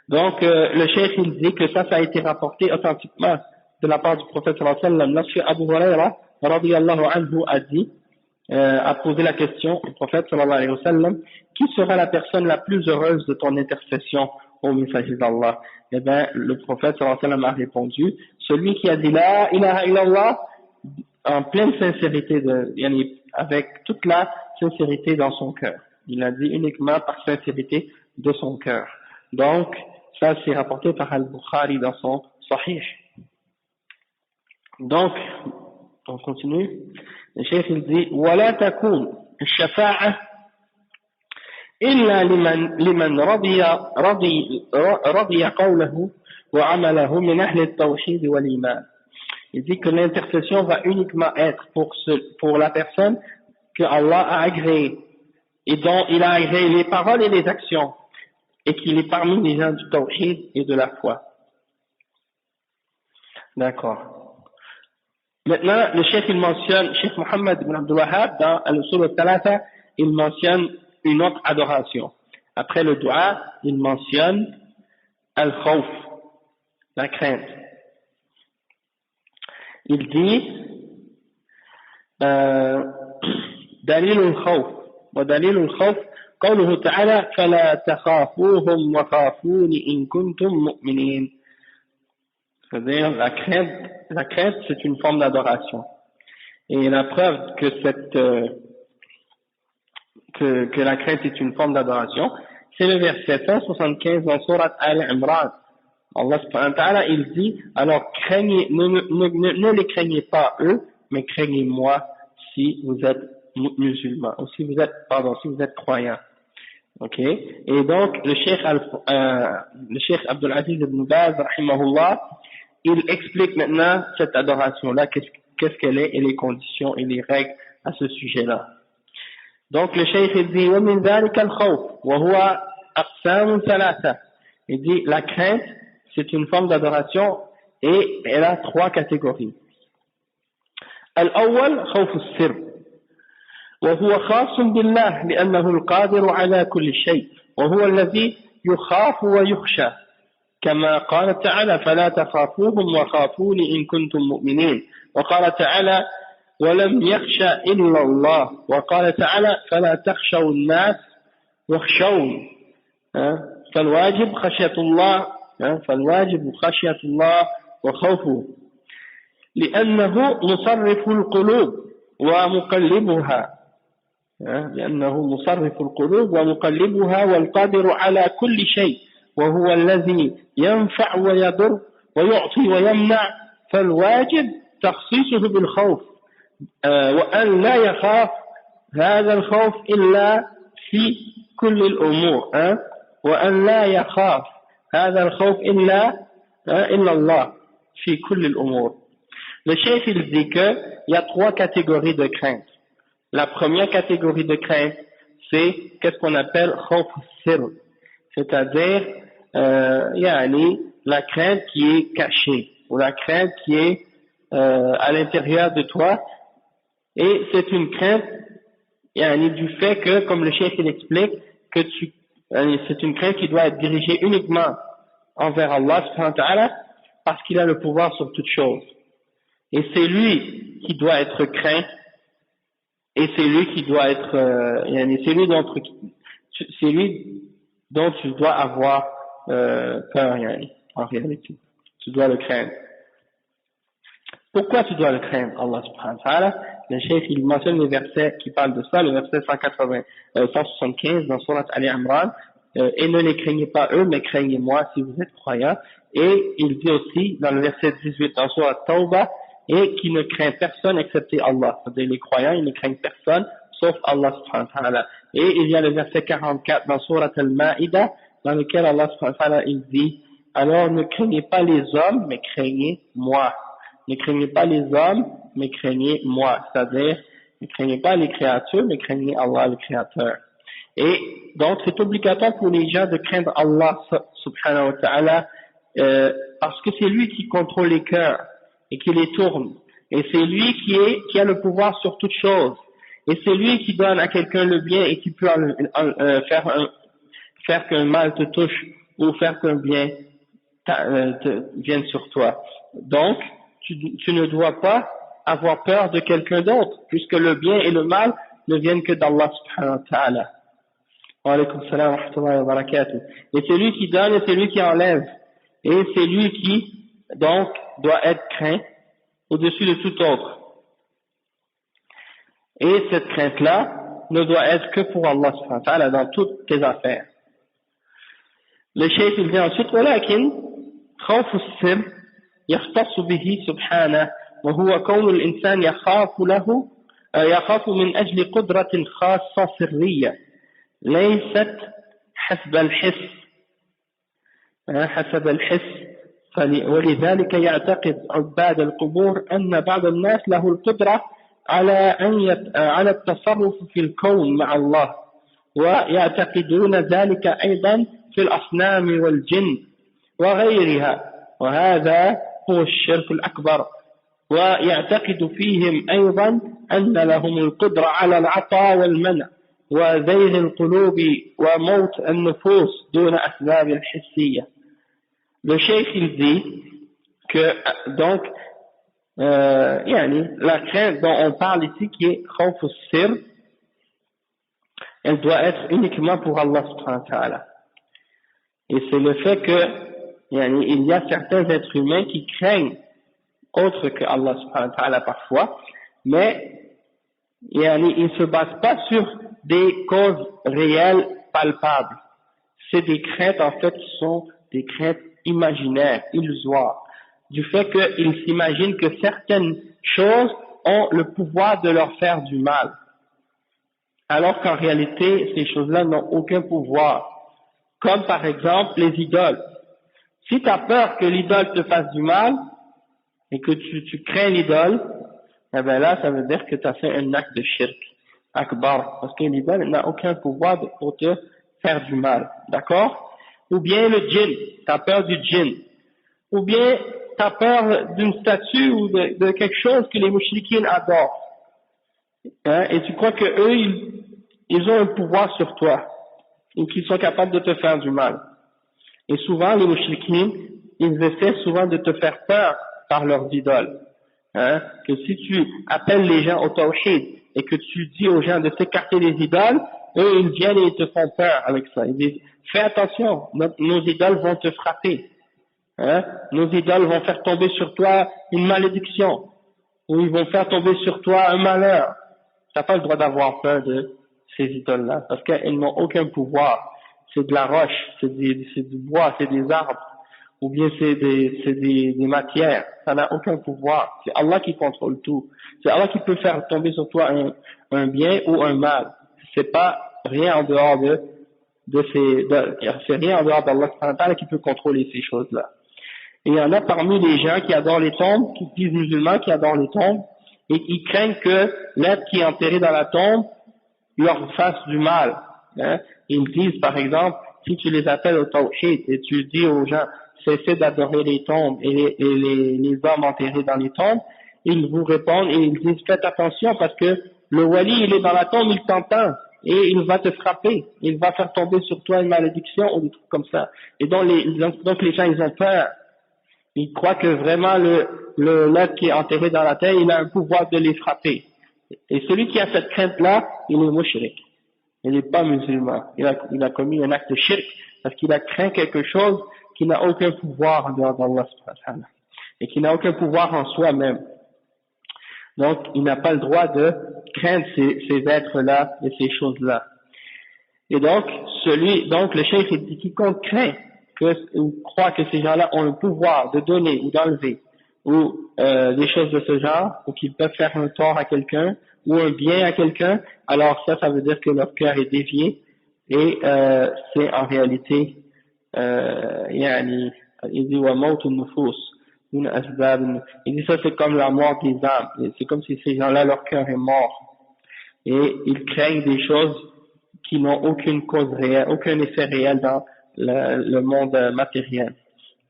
Donc le cheikh il dit que ça a été rapporté authentiquement de la part du prophète sallallahu alayhi wa sallam. Lorsque Abu Huraira radiyallahu anhu a posé la question au prophète sallallahu alayhi wa sallam, qui sera la personne la plus heureuse de ton intercession au messager d'Allah? Eh bien le prophète sallallahu alayhi wa sallam a répondu, celui qui a dit la ilaha illallah en pleine sincérité, avec toute la sincérité dans son cœur. Il a dit uniquement par sincérité de son cœur. Donc ça c'est rapporté par Al-Bukhari dans son Sahih. Donc on continue. Le cheikh il dit ولا تكون الشفاعة إلا لمن رضي قوله وعمله من أهل التوحيد والإيمان. Il dit que l'intercession va uniquement être pour la personne que Allah a agréé et dont il a agréé les paroles et les actions, et qu'il est parmi les gens du tawhid et de la foi. D'accord. Maintenant, le cheikh il mentionne, Cheikh Mohammed ibn Abdul Wahhab, dans Al-Usul al-Thalatha, il mentionne une autre adoration. Après le dua, il mentionne Al-Khawf, la crainte. Il dit دليل الخوف ودليل الخوف قوله تعالى فلا تخافوهم وخافون إن كنتم مؤمنين. C'est-à-dire la crainte c'est une forme d'adoration, et la preuve que la crainte est une forme d'adoration, c'est le verset 175 dans sourate Al-Imran. Allah subhanahu wa ta'ala il dit, alors craignez, ne les craignez pas eux, mais craignez-moi si vous êtes musulmans, ou si vous êtes croyants. Ok? Et donc le cheikh Abdul Aziz ibn Baz rahimahullah, il explique maintenant cette adoration-là, qu'est-ce qu'elle est, et les conditions et les règles à ce sujet-là. Donc le cheikh il dit وَمِنْ ذَلِكَ الْخَوْفُ وَهُوَ أَقْسَامٌ ثَلَاثَةٌ. Il dit la crainte c'est une forme d'adoration et elle a trois catégories. الأول خوف السر وهو خاص بالله لأنه القادر على كل شيء وهو الذي يخاف ويخشى كما قال تعالى فلا تخافوهم وخافون إن كنتم مؤمنين وقال تعالى ولم يخشى إلا الله وقال تعالى فلا تخشوا الناس واخشون فالواجب خشية الله وخوفه لأنه مصرف القلوب ومقلبها والقادر على كل شيء وهو الذي ينفع ويضر ويعطي ويمنع فالواجب تخصيصه بالخوف وأن لا يخاف هذا الخوف إلا في كل الأمور وأن لا يخاف هذا الخوف إلا الله في كل الأمور. Le chef il dit que il y a trois catégories de crainte. La première catégorie de crainte, c'est qu'est-ce qu'on appelle khawf sir, c'est-à-dire la crainte qui est cachée, ou la crainte qui est à l'intérieur de toi, et c'est une crainte du fait que, comme le chef il explique, que c'est une crainte qui doit être dirigée uniquement envers Allah subhanahu wa ta'ala, parce qu'il a le pouvoir sur toutes choses. Et c'est lui qui doit être craint, et c'est lui qui doit être, c'est lui dont tu dois avoir peur, en réalité. Tu dois le craindre. Pourquoi tu dois le craindre, Allah subhanahu wa ta'ala? Le cheikh, il mentionne le verset qui parle de ça, le verset 175 dans Surat Ali Imran, et ne les craignez pas eux, mais craignez-moi si vous êtes croyants. Et il dit aussi dans le verset 18 dans Surat Tawbah, et qui ne craint personne excepté Allah. C'est-à-dire les croyants, ils ne craignent personne sauf Allah subhanahu wa ta'ala. Et il y a le verset 44 dans Surat Al-Ma'idah, dans lequel Allah subhanahu wa ta'ala, il dit, alors ne craignez pas les hommes, mais craignez moi. Ne craignez pas les hommes, mais craignez moi. C'est-à-dire, ne craignez pas les créatures, mais craignez Allah le Créateur. Et donc, c'est obligatoire pour les gens de craindre Allah subhanahu wa ta'ala, parce que c'est lui qui contrôle les cœurs et qui les tourne. Et c'est lui qui a le pouvoir sur toute chose. Et c'est lui qui donne à quelqu'un le bien et qui peut faire qu'un mal te touche ou faire qu'un bien vienne sur toi. Donc, tu ne dois pas avoir peur de quelqu'un d'autre, puisque le bien et le mal ne viennent que d'Allah subhanahu wa ta'ala. Wa alaykum salam wa rahmatullahi wa barakatuh. Et c'est lui qui donne et c'est lui qui enlève. Et c'est lui qui, donc, doit être craint au-dessus de tout autre. Et cette crainte-là ne doit être que pour Allah subhanahu wa ta'ala dans toutes tes affaires. Le cheikh il dit ensuite, ولكن خوف السر يختص به سبحانه وهو كون الإنسان يخاف من أجل قدرة خاصة سرية ليست حسب الحس ولذلك يعتقد عباد القبور أن بعض الناس له القدرة على التصرف في الكون مع الله ويعتقدون ذلك أيضا في الأصنام والجن وغيرها وهذا هو الشرك الأكبر ويعتقد فيهم أيضا أن لهم القدرة على العطاء والمنع وزيغ القلوب وموت النفوس دون أسباب الحسية. Le cheikh il dit que donc la crainte dont on parle ici qui est khawf as-sir, elle doit être uniquement pour Allah subhanahu wa ta'ala. Et c'est le fait que il y a certains êtres humains qui craignent autre que Allah subhanahu wa ta'ala parfois, mais ils ne se basent pas sur des causes réelles palpables. C'est des craintes en fait qui sont des craintes imaginaires, illusoires, du fait qu'ils s'imaginent que certaines choses ont le pouvoir de leur faire du mal, alors qu'en réalité ces choses-là n'ont aucun pouvoir, comme par exemple les idoles. Si tu as peur que l'idole te fasse du mal et que tu crains l'idole, eh bien là ça veut dire que tu as fait un acte de shirk akbar, parce que l'idole n'a aucun pouvoir pour te faire du mal, d'accord? Ou bien le djinn, tu as peur du djinn, ou bien tu as peur d'une statue ou de quelque chose que les mouchriquines adorent, et tu crois que eux ils ont un pouvoir sur toi et qu'ils sont capables de te faire du mal. Et souvent les mouchriquines, ils essaient souvent de te faire peur par leurs idoles, que si tu appelles les gens au tawhid et que tu dis aux gens de s'écarter des idoles, eux ils viennent et ils te font peur avec ça. Ils disent fais attention, nos idoles vont te frapper, nos idoles vont faire tomber sur toi une malédiction, ou ils vont faire tomber sur toi un malheur. Tu n'as pas le droit d'avoir peur de ces idoles-là, parce qu'elles n'ont aucun pouvoir. C'est de la roche, c'est du bois, c'est des arbres, ou bien c'est des matières. Ça n'a aucun pouvoir. C'est Allah qui contrôle tout. C'est Allah qui peut faire tomber sur toi un bien ou un mal. C'est pas rien en dehors c'est rien en dehors d'Allah qui peut contrôler ces choses-là. Et il y en a parmi les gens qui adorent les tombes, qui disent musulmans, qui adorent les tombes, et qui craignent que l'être qui est enterré dans la tombe leur fasse du mal. Ils disent par exemple, si tu les appelles au tawhid et tu dis aux gens cessez d'adorer les tombes et les hommes enterrés dans les tombes, ils vous répondent et ils disent faites attention parce que le wali il est dans la tombe, il t'entend et il va te frapper, il va faire tomber sur toi une malédiction ou des trucs comme ça. Et donc les gens ils ont peur, ils croient que vraiment l'être qui est enterré dans la terre il a un pouvoir de les frapper. Et celui qui a cette crainte là, il est mushrik. Il n'est pas musulman. Il a commis un acte de shirk parce qu'il a craint quelque chose qui n'a aucun pouvoir en dehors d'Allah subhanahu wa ta'ala et qui n'a aucun pouvoir en soi-même. Donc, il n'a pas le droit de craindre ces êtres-là et ces choses-là. Et donc, le cheikh il dit quiconque craint ou croit que ces gens-là ont le pouvoir de donner ou d'enlever ou des choses de ce genre, ou qu'ils peuvent faire un tort à quelqu'un ou un bien à quelqu'un, alors ça veut dire que leur cœur est dévié et c'est en réalité il dit wa maut an-nufus min asbab, il dit ça c'est comme la mort des âmes, c'est comme si ces gens-là leur cœur est mort et ils craignent des choses qui n'ont aucune cause réelle, aucun effet réel dans le monde matériel.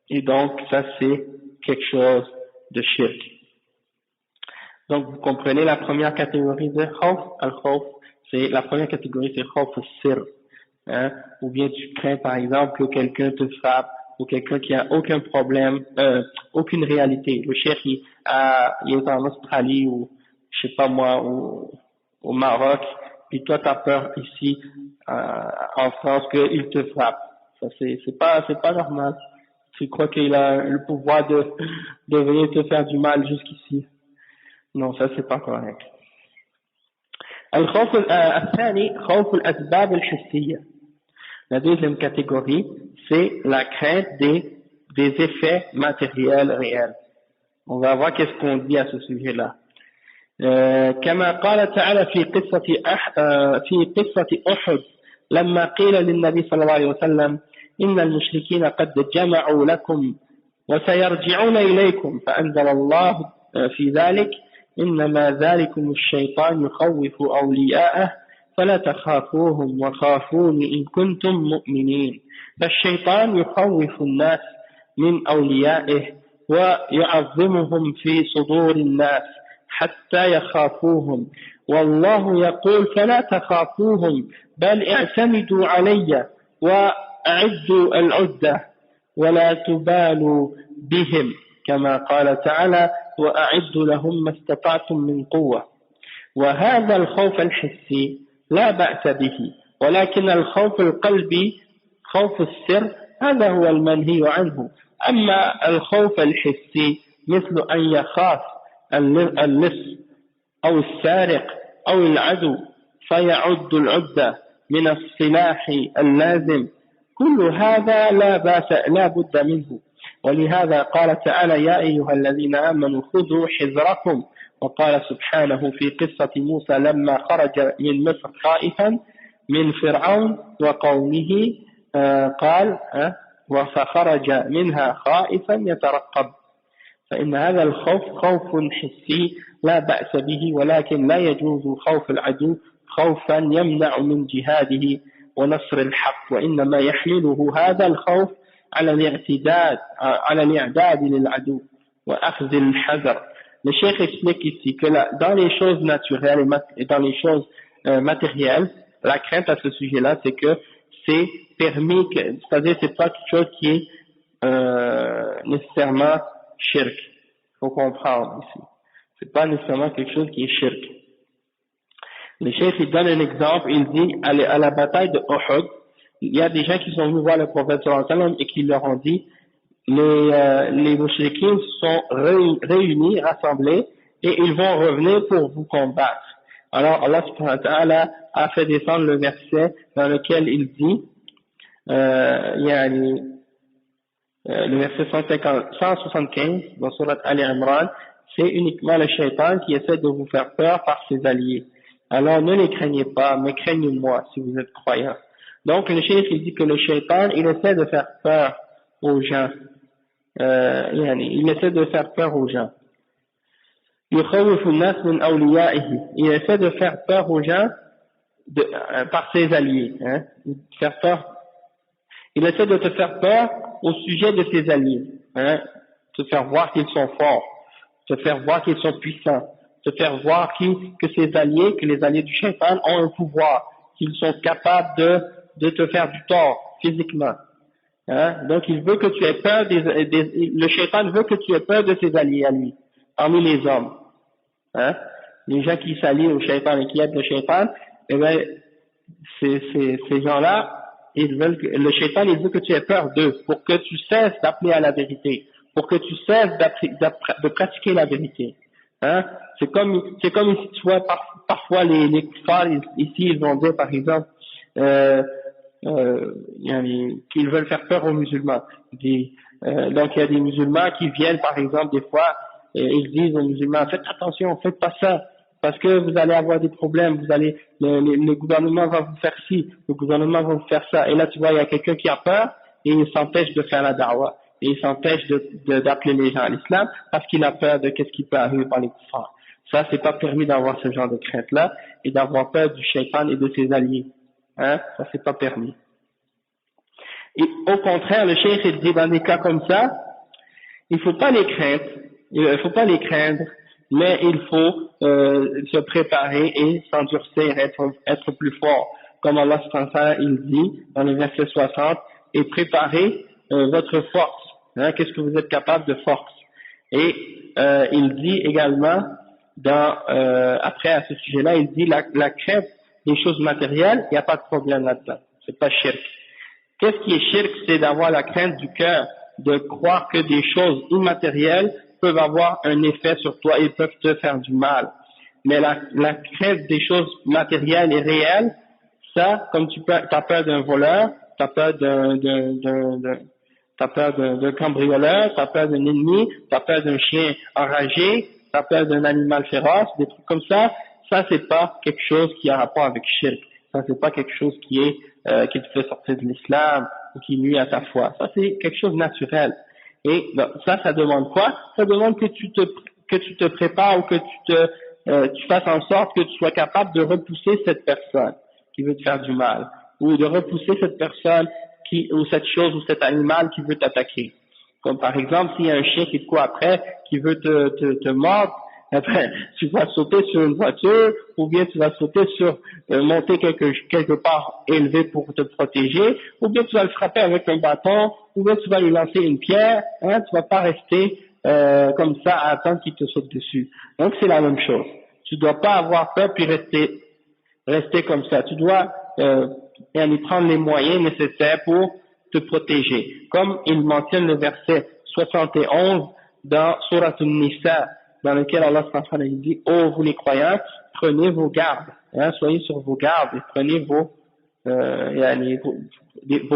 Et donc, ça c'est quelque chose de shirk. Donc, vous comprenez la première catégorie de khawf, al-khawf, la première catégorie c'est khawf al-sir, hein, ou bien tu crains par exemple que quelqu'un te frappe, ou quelqu'un qui a aucun problème, aucune réalité. Le cheikh, il est en Australie, ou je sais pas moi, ou au Maroc, puis toi t'as peur ici, en France, qu'il te frappe. Ça c'est pas normal. Tu crois qu'il a le pouvoir de venir te faire du mal jusqu'ici. Non, ça c'est pas correct. الخوف الثاني خوف الأسباب الحسية. La deuxième catégorie, c'est la crainte des effets matériels réels. On va voir qu'est-ce qu'on dit à ce sujet-là. كما قال تعالى في قصة أحد لما قيل للنبي صلى الله عليه وسلم إن المشركين قد جمعوا لكم وسيرجعون إليكم فأنزل الله في ذلك إنما ذلكم الشيطان يخوف أولياءه فلا تخافوهم وخافون إن كنتم مؤمنين. فالشيطان يخوف الناس من أوليائه ويعظمهم في صدور الناس حتى يخافوهم، والله يقول فلا تخافوهم بل اعتمدوا علي وأعدوا العدة ولا تبالوا بهم كما قال تعالى وأعدوا لهم ما استطعتم من قوة. وهذا الخوف الحسي لا بأس به، ولكن الخوف القلبي خوف السر هذا هو المنهي عنه. أما الخوف الحسي مثل أن يخاف اللص أو السارق أو العدو فيعد العدة من السلاح اللازم، كل هذا لا بد منه. ولهذا قال تعالى يا أيها الذين آمنوا خذوا حذركم، وقال سبحانه في قصة موسى لما خرج من مصر خائفا من فرعون وقومه قال فخرج منها خائفا يترقب. فإن هذا الخوف خوف حسي لا بأس به، ولكن لا يجوز خوف العدو خوفا يمنع من جهاده ونصر الحق، وإنما يحمله هذا الخوف على الإعداد للعدو وأخذ الحذر. Le cheikh explique ici que dans les choses naturelles et dans les choses matérielles, la crainte à ce sujet-là, c'est que c'est permis, c'est-à-dire c'est pas quelque chose qui est nécessairement shirk. Faut comprendre ici. C'est pas nécessairement quelque chose qui est shirk. Le cheikh il donne un exemple, il dit à la bataille de Uhud, il y a des gens qui sont venus voir le prophète sallallahu alayhi wa sallam et qui leur ont dit les mouchriquins sont réunis, rassemblés, et ils vont revenir pour vous combattre. Alors Allah subhanahu wa ta'ala a fait descendre le verset dans lequel il dit le verset 175 dans Surat Al-Imran, c'est uniquement le shaitan qui essaie de vous faire peur par ses alliés. Alors ne les craignez pas, mais craignez-moi si vous êtes croyants. Donc le cheikh il dit que le shaitan il essaie de faire peur aux gens. Il essaie de faire peur aux gens. Il essaie de faire peur aux gens par ses alliés. Faire peur. Il essaie de te faire peur au sujet de ses alliés. Te faire voir qu'ils sont forts, te faire voir qu'ils sont puissants, te faire voir que les alliés du shaitan ont un pouvoir, qu'ils sont capables de te faire du tort physiquement. Donc il veut que tu aies peur le shaitan veut que tu aies peur de ses alliés à lui, parmi les hommes. Les gens qui s'allient au shaitan et qui aident le shaitan, ces gens-là, le shaitan, il veut que tu aies peur d'eux, pour que tu cesses d'appeler à la vérité, pour que tu cesses de pratiquer la vérité. Hein? C'est comme ici, tu vois, parfois les kuffars, ici, ils vont dire, par exemple, qu'ils veulent faire peur aux musulmans. Donc il y a des musulmans qui viennent, par exemple, des fois, et ils disent aux musulmans, faites attention, faites pas ça, parce que vous allez avoir des problèmes, le gouvernement va vous faire ci, le gouvernement va vous faire ça. Et là, tu vois, il y a quelqu'un qui a peur et il s'empêche de faire la da'wah. Et il s'empêche d'appeler les gens à l'islam parce qu'il a peur de qu'est-ce qui peut arriver par les kuffars. Ça, c'est pas permis d'avoir ce genre de crainte-là et d'avoir peur du shaitan et de ses alliés. Hein? Ça, c'est pas permis. Et au contraire, le cheikh il dit dans des cas comme ça, il faut pas les craindre, mais il faut se préparer et s'endurcir, être plus fort. Comme Allah il dit dans le verset 60, et préparez votre force. Hein, qu'est-ce que vous êtes capable de force? Et il dit également après à ce sujet-là, il dit la crainte des choses matérielles, il n'y a pas de problème là-dedans. C'est pas shirk. Qu'est-ce qui est shirk? C'est d'avoir la crainte du cœur, de croire que des choses immatérielles peuvent avoir un effet sur toi et peuvent te faire du mal. Mais la crainte des choses matérielles et réelles, ça, comme t'as peur d'un voleur, t'as peur d'un cambrioleur, t'as peur d'un ennemi, t'as peur d'un chien enragé, t'as peur d'un animal féroce, des trucs comme ça c'est pas quelque chose qui a rapport avec shirk. Ça c'est pas quelque chose qui te fait sortir de l'islam ou qui nuit à ta foi. Ça c'est quelque chose de naturel. Et ça demande quoi? Ça demande que tu te prépares ou que tu fasses en sorte que tu sois capable de repousser cette personne qui veut te faire du mal, ou de repousser cette personne ou cette chose ou cet animal qui veut t'attaquer. Comme par exemple, s'il y a un chien qui te court après, qui veut te mordre, après, tu vas sauter sur une voiture, ou bien tu vas sauter monter quelque part élevé pour te protéger, ou bien tu vas le frapper avec un bâton, ou bien tu vas lui lancer une pierre, hein, tu vas pas rester comme ça à attendre qu'il te saute dessus. Donc c'est la même chose. Tu dois pas avoir peur puis rester comme ça. Tu dois prendre les moyens nécessaires pour te protéger. Comme il mentionne le verset 71 dans Surat An-Nisa, dans lequel Allah dit: oh vous les croyants, prenez vos gardes, hein, soyez sur vos gardes et prenez vos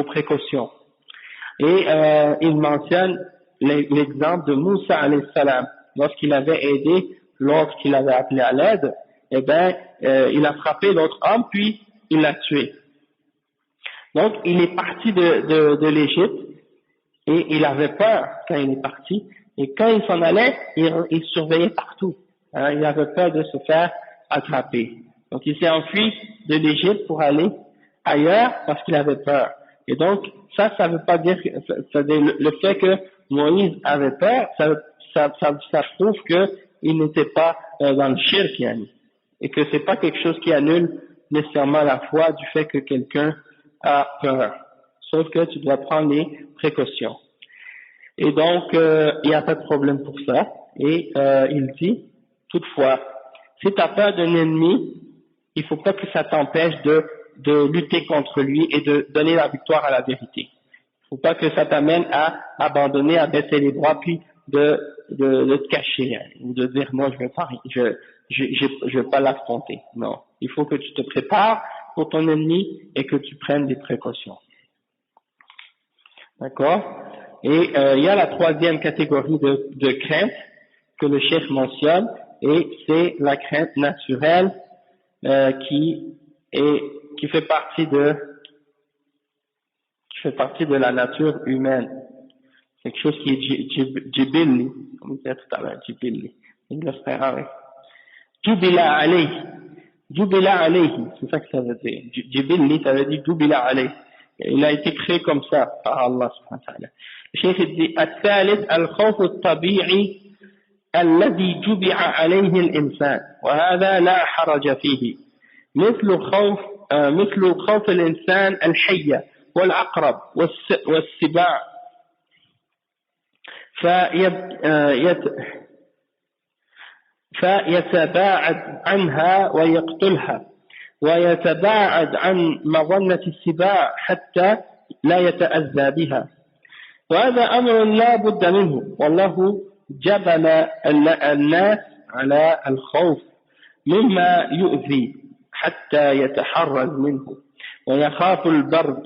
précautions. Et il mentionne l'exemple de Moussa alayhi salam, lorsqu'il avait aidé, lorsqu'il avait appelé à l'aide, eh ben il a frappé l'autre homme puis il l'a tué. Donc il est parti de l'Égypte et il avait peur quand il est parti, et quand il s'en allait, il surveillait partout. Hein, il avait peur de se faire attraper. Donc il s'est enfui de l'Égypte pour aller ailleurs parce qu'il avait peur. Et donc ça veut pas dire que le fait que Moïse avait peur, ça prouve que il n'était pas dans le shirk, yani, et que c'est pas quelque chose qui annule nécessairement la foi du fait que quelqu'un a peur. Sauf que tu dois prendre les précautions. Et donc, il n'y a pas de problème pour ça. Et il dit, toutefois, si tu as peur d'un ennemi, il ne faut pas que ça t'empêche de lutter contre lui et de donner la victoire à la vérité. Il ne faut pas que ça t'amène à abandonner, à baisser les bras, puis de te cacher, hein, ou de dire non, je vais pas l'affronter. Non. Il faut que tu te prépares pour ton ennemi et que tu prennes des précautions. D'accord? Et il y a la troisième catégorie de crainte que le cheikh mentionne, et c'est la crainte naturelle qui fait partie de la nature humaine. C'est quelque chose qui est jibilli, comme on disait tout à l'heure, jibilli. Jubila alayhi. Jubila alayhi, c'est ça que ça veut dire. Jibilli, ça veut dire jubila alayhi. Il a été créé comme ça par Allah subhanahu wa ta'ala. Le cheikh dit: الثالث الخوف الطبيعي الذي جبع عليه الإنسان وهذا لا حرج فيه مثل خوف الإنسان الحية والعقرب والسباع فيتباعد عنها ويقتلها ويتباعد عن مظنة السباع حتى لا يتأذى بها. وهذا أمر لا بد منه، والله جبل الناس على الخوف مما يؤذي حتى يتحرز منه، ويخاف البرد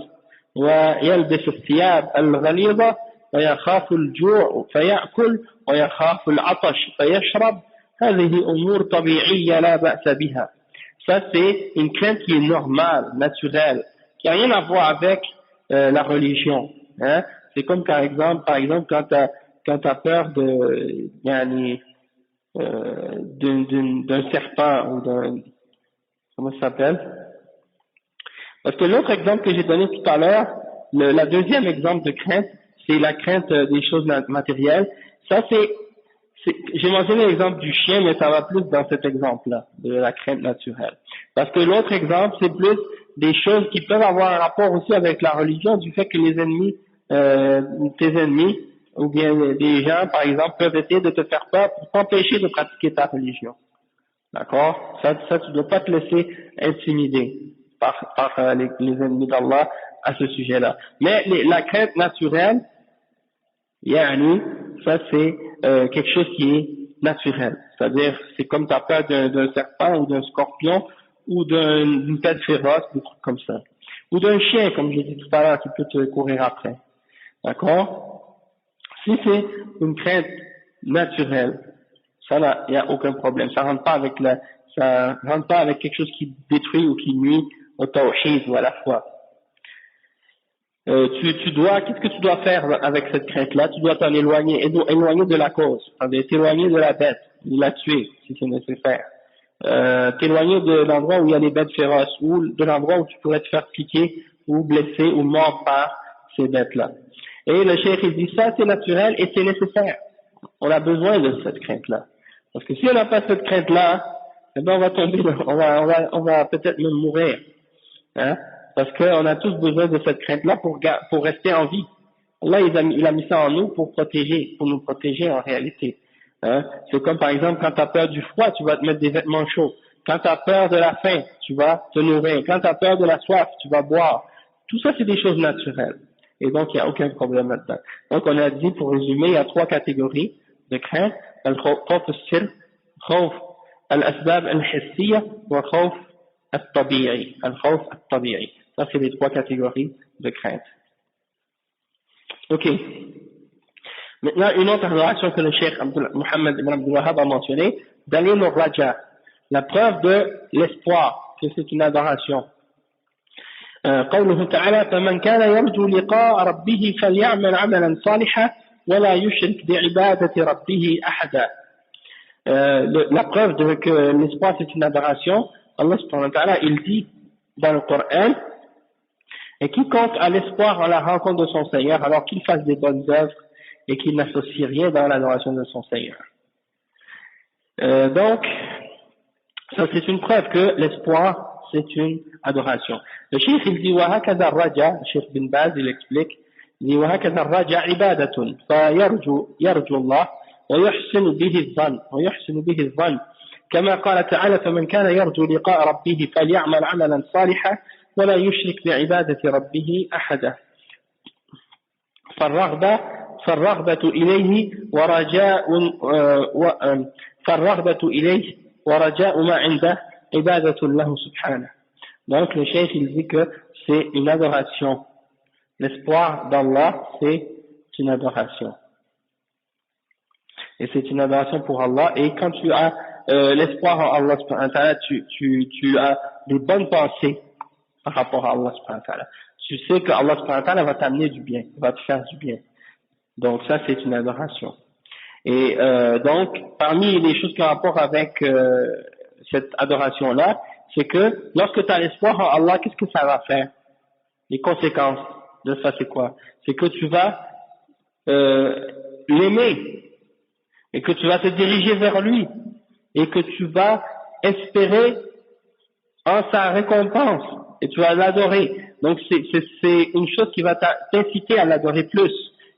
ويلبس الثياب الغليظة، ويخاف الجوع فيأكل، ويخاف العطش فيشرب. هذه أمور طبيعية لا بأس بها. Ça, c'est une crainte qui est normale, naturelle, qui n'a rien à voir avec la religion. Hein? C'est comme par exemple quand tu as peur d'un serpent ou d'un... Comment ça s'appelle? Parce que l'autre exemple que j'ai donné tout à l'heure, la deuxième exemple de crainte, c'est la crainte des choses matérielles. Ça, j'ai mentionné l'exemple du chien, mais ça va plus dans cet exemple-là, de la crainte naturelle. Parce que l'autre exemple, c'est plus des choses qui peuvent avoir un rapport aussi avec la religion, du fait que les ennemis, tes ennemis, ou bien des gens, par exemple, peuvent essayer de te faire peur pour t'empêcher de pratiquer ta religion. D'accord? Ça, tu ne dois pas te laisser intimider par les ennemis d'Allah à ce sujet-là. Mais la crainte naturelle, yani, ça c'est quelque chose qui est naturel. C'est-à-dire, c'est comme tu as peur d'un serpent ou d'un scorpion ou d'une tête féroce, des trucs comme ça. Ou d'un chien, comme j'ai dit tout à l'heure, qui peut te courir après. D'accord? Si c'est une crainte naturelle, ça, il n'y a aucun problème. Ça rentre pas avec quelque chose qui détruit ou qui nuit au tawhid ou à la foi. Qu'est-ce que tu dois faire avec cette crainte-là? Tu dois t'en éloigner de la cause, t'éloigner de la bête, ou la tuer, si c'est nécessaire. T'éloigner de l'endroit où il y a des bêtes féroces, ou de l'endroit où tu pourrais te faire piquer, ou blesser, ou mordre par ces bêtes-là. Et le cheikh, il dit ça, c'est naturel et c'est nécessaire. On a besoin de cette crainte-là. Parce que si on n'a pas cette crainte-là, eh ben on va tomber, on va peut-être même mourir. Hein? Parce qu'on a tous besoin de cette crainte-là pour rester en vie. Allah, il a mis ça en nous pour nous protéger en réalité. Hein? C'est comme par exemple, quand tu as peur du froid, tu vas te mettre des vêtements chauds. Quand tu as peur de la faim, tu vas te nourrir. Quand tu as peur de la soif, tu vas boire. Tout ça, c'est des choses naturelles. Et donc, il n'y a aucun problème là-dedans. Donc, on a dit, pour résumer, il y a 3 catégories de crainte. الخوف السر، خوف الأسباب الحسية، وخوف الطبيعي. الخوف الطبيعي. Ça, c'est les 3 catégories de crainte. Ok. Maintenant, une autre adoration que le cheikh Mohammed ibn Abdul Wahhab a mentionné, dalil al-raja, la preuve de l'espoir, que c'est une adoration. قوله تعالى فمن كان يرجو لقاء ربه فليعمل عملا صالحا ولا يشرك بعبادة ربه أحدا. La preuve de que l'espoir c'est une adoration, Allah subhanahu wa ta'ala il dit dans le Coran, et quiconque a l'espoir en la rencontre de son Seigneur alors qu'il fasse des bonnes œuvres et qu'il n'associe rien dans l'adoration de son Seigneur. Donc ça c'est une preuve que l'espoir c'est une adoration. Le cheikh il dit وهكذا الرجاء, le cheikh bin Baz il explique, il dit وهكذا الرجاء عبادة فيرجو الله ويحسن به الظن كما قال تعالى فمن كان يرجو لقاء ربه فليعمل عملا صالحا ولا يشرك بعبادة ربه أحدا. فالرغبة إليه ورجاء ما عنده عبادة له سبحانه. Donc le cheikh il dit que c'est une adoration. L'espoir d'Allah c'est une adoration. Et c'est une adoration pour Allah. Et quand tu as l'espoir en Allah subhanahu wa ta'ala, tu as des bonnes pensées par rapport à Allah subhanahu wa ta'ala. Tu sais que Allah subhanahu wa ta'ala va t'amener du bien, va te faire du bien. Donc ça c'est une adoration. Et donc parmi les choses qui ont rapport avec cette adoration-là, c'est que lorsque tu as l'espoir en Allah, qu'est-ce que ça va faire? Les conséquences de ça c'est quoi? C'est que tu vas l'aimer et que tu vas te diriger vers lui et que tu vas espérer en sa récompense et tu vas l'adorer. Donc c'est une chose qui va t'inciter à l'adorer plus.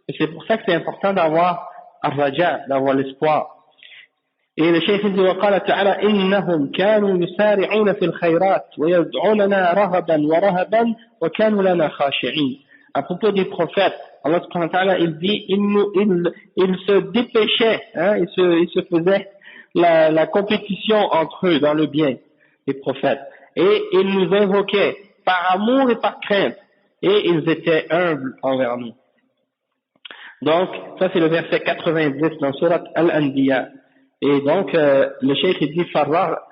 Et c'est pour ça que c'est important d'avoir ar-raja, d'avoir l'espoir. Et le cheikh dit وقال تعالى إنهم كانوا يسارعون في الخيرات ويدعوننا رغبا ورهبا وكانوا لنا خاشعين. À propos des prophètes, Allah subhanahu wa ta'ala, il dit ils se dépêchaient, hein, ils se faisaient la compétition entre eux dans le bien, les prophètes, et ils nous invoquaient par amour et par crainte, et ils étaient humbles envers nous. Donc ça c'est le verset 90 dans Surat Al-Anbiya. Et donc le cheikh il dit farraghba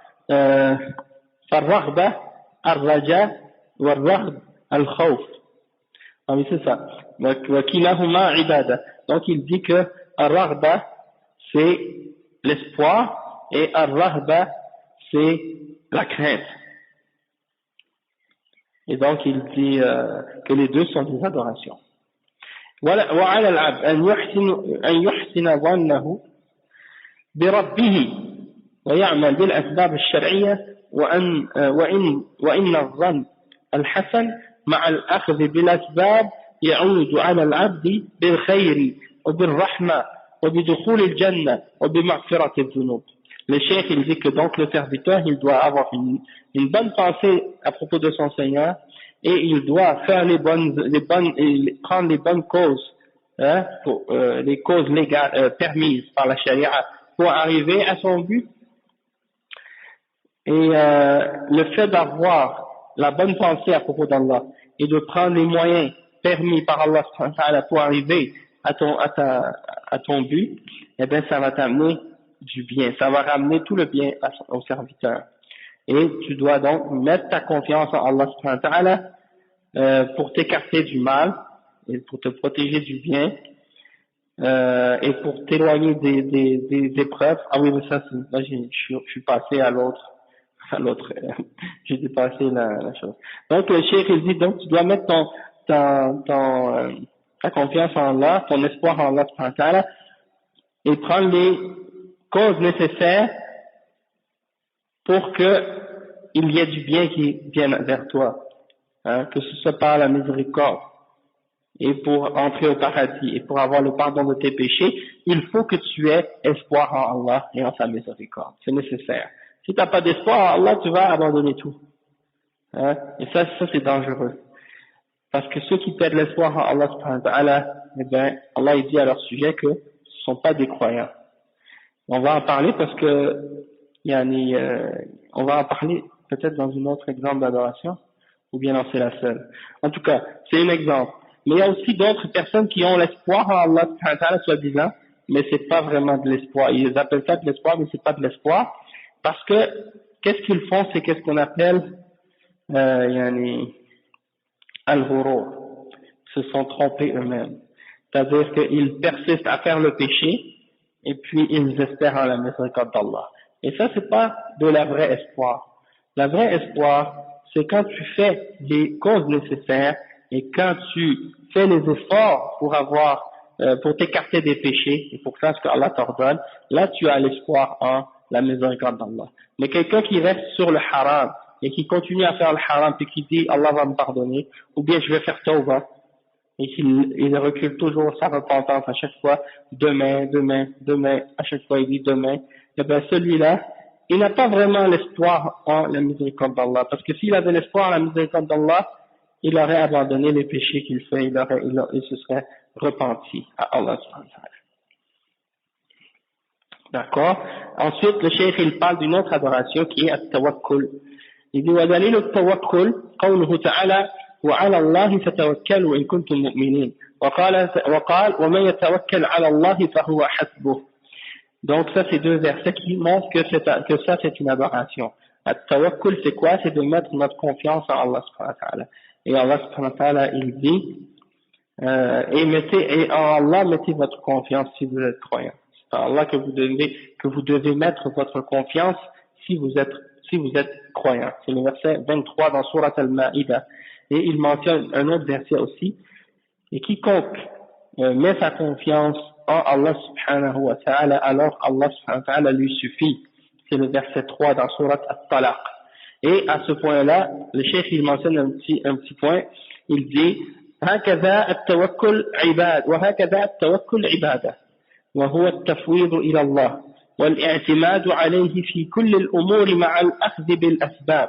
ar-raja war-raghb al-khawf. Ah oui, c'est ça. Wakilahuma ibada. Donc il dit que ar-raghba c'est l'espoir et ar-raghba c'est la crainte. Et donc il dit que les deux sont des adorations. وعلى العبد أن يحسن ظنه بربه ويعمل بالأسباب الشرعية وإن الظن الحسن مع الأخذ بالأسباب يعود على العبد بالخير وبالرحمة وبدخول الجنة وبمغفرة الذنوب. Le cheikh il dit que donc le serviteur il doit avoir une bonne pensée à propos de son Seigneur et il doit faire prendre les bonnes causes, hein, les causes légales permises par la charia pour arriver à son but. Et le fait d'avoir la bonne pensée à propos d'Allah et de prendre les moyens permis par Allah pour arriver à ton but, eh bien ça va t'amener du bien, ça va ramener tout le bien au serviteur. Et tu dois donc mettre ta confiance en Allah pour t'écarter du mal et pour te protéger du bien et pour t'éloigner des épreuves. Ah oui, mais ça, là, je suis passé à l'autre, j'ai dépassé la chose. Donc le cheikh il dit donc tu dois mettre ta confiance en Allah, ton espoir en Allah et prendre les causes nécessaires pour que il y ait du bien qui vienne vers toi, hein, que ce soit par la miséricorde et pour entrer au paradis et pour avoir le pardon de tes péchés, il faut que tu aies espoir en Allah et en sa miséricorde, c'est nécessaire. Si tu n'as pas d'espoir en Allah, tu vas abandonner tout, hein, et ça c'est dangereux, parce que ceux qui perdent l'espoir en Allah subhanahu wa ta'ala, eh bien Allah il dit à leur sujet que ce ne sont pas des croyants. On va en parler parce que on va en parler peut-être dans un autre exemple d'adoration, ou bien non, c'est la seule. En tout cas, c'est un exemple. Mais il y a aussi d'autres personnes qui ont l'espoir en Allah, soi-disant, mais c'est pas vraiment de l'espoir. Ils appellent ça de l'espoir, mais c'est pas de l'espoir. Parce que, qu'est-ce qu'ils font? C'est qu'est-ce qu'on appelle, al-ghurur. Ils se sont trompés eux-mêmes. C'est-à-dire qu'ils persistent à faire le péché, et puis ils espèrent en la miséricorde d'Allah. Et ça, c'est pas de la vraie espoir. La vraie espoir, c'est quand tu fais les causes nécessaires et quand tu fais les efforts pour t'écarter des péchés et pour faire ce que Allah t'ordonne, là tu as l'espoir en la miséricorde d'Allah. Mais quelqu'un qui reste sur le haram et qui continue à faire le haram puis qui dit Allah va me pardonner, ou bien je vais faire tawbah, et qu'il recule toujours sa repentance à chaque fois, demain, à chaque fois il dit demain, et bien celui-là, il n'a pas vraiment l'espoir en la miséricorde d'Allah, parce que s'il avait l'espoir en la miséricorde d'Allah, il aurait abandonné les péchés qu'il fait, il se serait repenti à Allah. D'accord? Ensuite, le cheikh, il parle d'une autre adoration qui est at-tawakkul. Il dit, وَدَلِيلُ التَّوَكُّلِ قَوْلُهُ تَعَالَى وعلى الله فتوكلوا إن كنتم مؤمنين وقال ومن يتوكل على الله فهو حسبه. Donc ça c'est deux versets qui montrent que ça c'est une adoration. At-tawakkul c'est quoi? C'est de mettre notre confiance en Allah subhanahu wa ta'ala. Et Allah subhanahu wa ta'ala il dit et en Allah mettez votre confiance si vous êtes croyant. C'est en Allah que vous devez mettre votre confiance si vous êtes croyant. C'est le verset 23 dans Surat Al-Ma'idah. Et il mentionne un autre verset aussi, et quiconque met sa confiance en Allah subhanahu wa ta'ala, alors Allah subhanahu wa ta'ala lui suffit. C'est le verset 3 dans Surat At-Talaq. Et à ce point-là, le cheikh il mentionne un petit point, il dit هكذا التوكل عبادة وهكذا التوكل عبادة وهو التفويض إلى الله والاعتماد عليه في كل الأمور مع الأخذ بالأسباب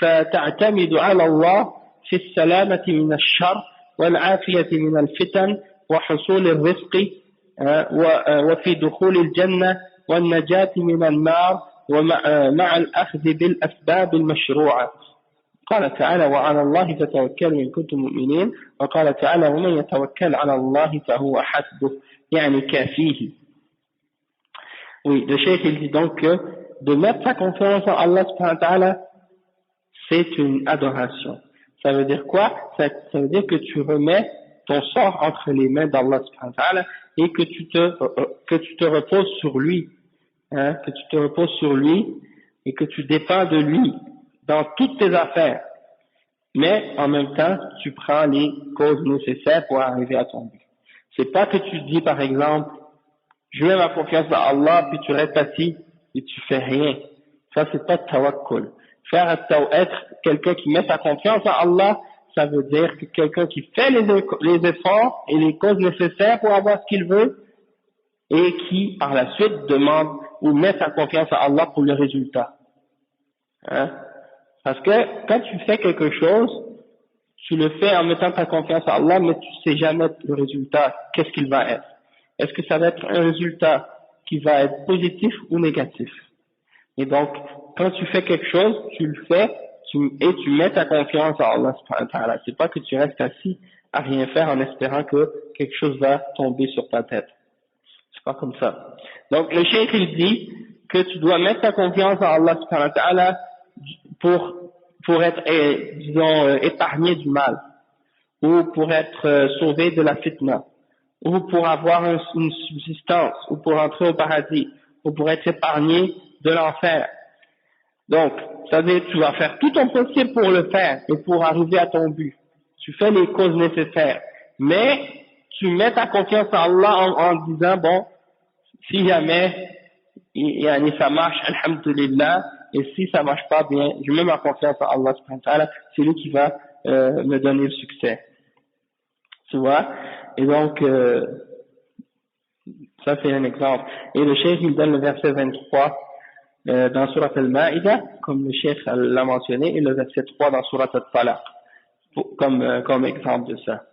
فتعتمد على الله في السلامة من الشر والعافية من الفتن وحصول الرزق وفي دخول الجنة والنجاة من النار ومع الأخذ بالأسباب المشروعة. قال تعالى وعلى الله فتوكلوا إن كنتم مؤمنين. وقال تعالى ومن يتوكل على الله فهو حسبه يعني كافيه. Oui, le cheikh il dit donc que de mettre sa confiance en Allah subhanahu wa ta'ala, c'est une adoration. Ça veut dire quoi? Ça veut dire que tu remets ton sort entre les mains d'Allah subhanahu wa ta'ala et que tu te reposes sur lui, hein, que tu te reposes sur lui et que tu dépends de lui dans toutes tes affaires. Mais en même temps, tu prends les causes nécessaires pour arriver à ton but. C'est pas que tu dis par exemple, je mets ma confiance dans Allah, puis tu restes assis et tu fais rien. Ça, c'est pas tawakkul. Être quelqu'un qui met sa confiance en Allah, ça veut dire que quelqu'un qui fait les efforts et les causes nécessaires pour avoir ce qu'il veut et qui, par la suite, demande ou met sa confiance en Allah pour le résultat. Hein? Parce que quand tu fais quelque chose, tu le fais en mettant ta confiance en Allah, mais tu sais jamais le résultat, qu'est-ce qu'il va être. Est-ce que ça va être un résultat qui va être positif ou négatif? Et donc, quand tu fais quelque chose, tu le fais et tu mets ta confiance en Allah subhanahu wa ta'ala. C'est pas que tu restes assis à rien faire en espérant que quelque chose va tomber sur ta tête. C'est pas comme ça. Donc, le cheikh il dit que tu dois mettre ta confiance en Allah subhanahu wa ta'ala pour être, disons, épargné du mal, ou pour être sauvé de la fitna, ou pour avoir une subsistance, ou pour entrer au paradis, ou pour être épargné de l'enfer. Donc, ça veut dire que tu vas faire tout ton possible pour le faire et pour arriver à ton but. Tu fais les causes nécessaires, mais tu mets ta confiance en Allah en disant, bon, si jamais ça marche, alhamdulillah, et si ça marche pas bien, je mets ma confiance en Allah subhanahu wa ta'ala, c'est lui qui va me donner le succès. Tu vois? Et donc, ça c'est un exemple. Et le cheikh il donne le verset 23 dans Surat al-Ma'idah, comme le cheikh l'a mentionné, et le verset 3 dans Surat al-Talaq, comme exemple de ça.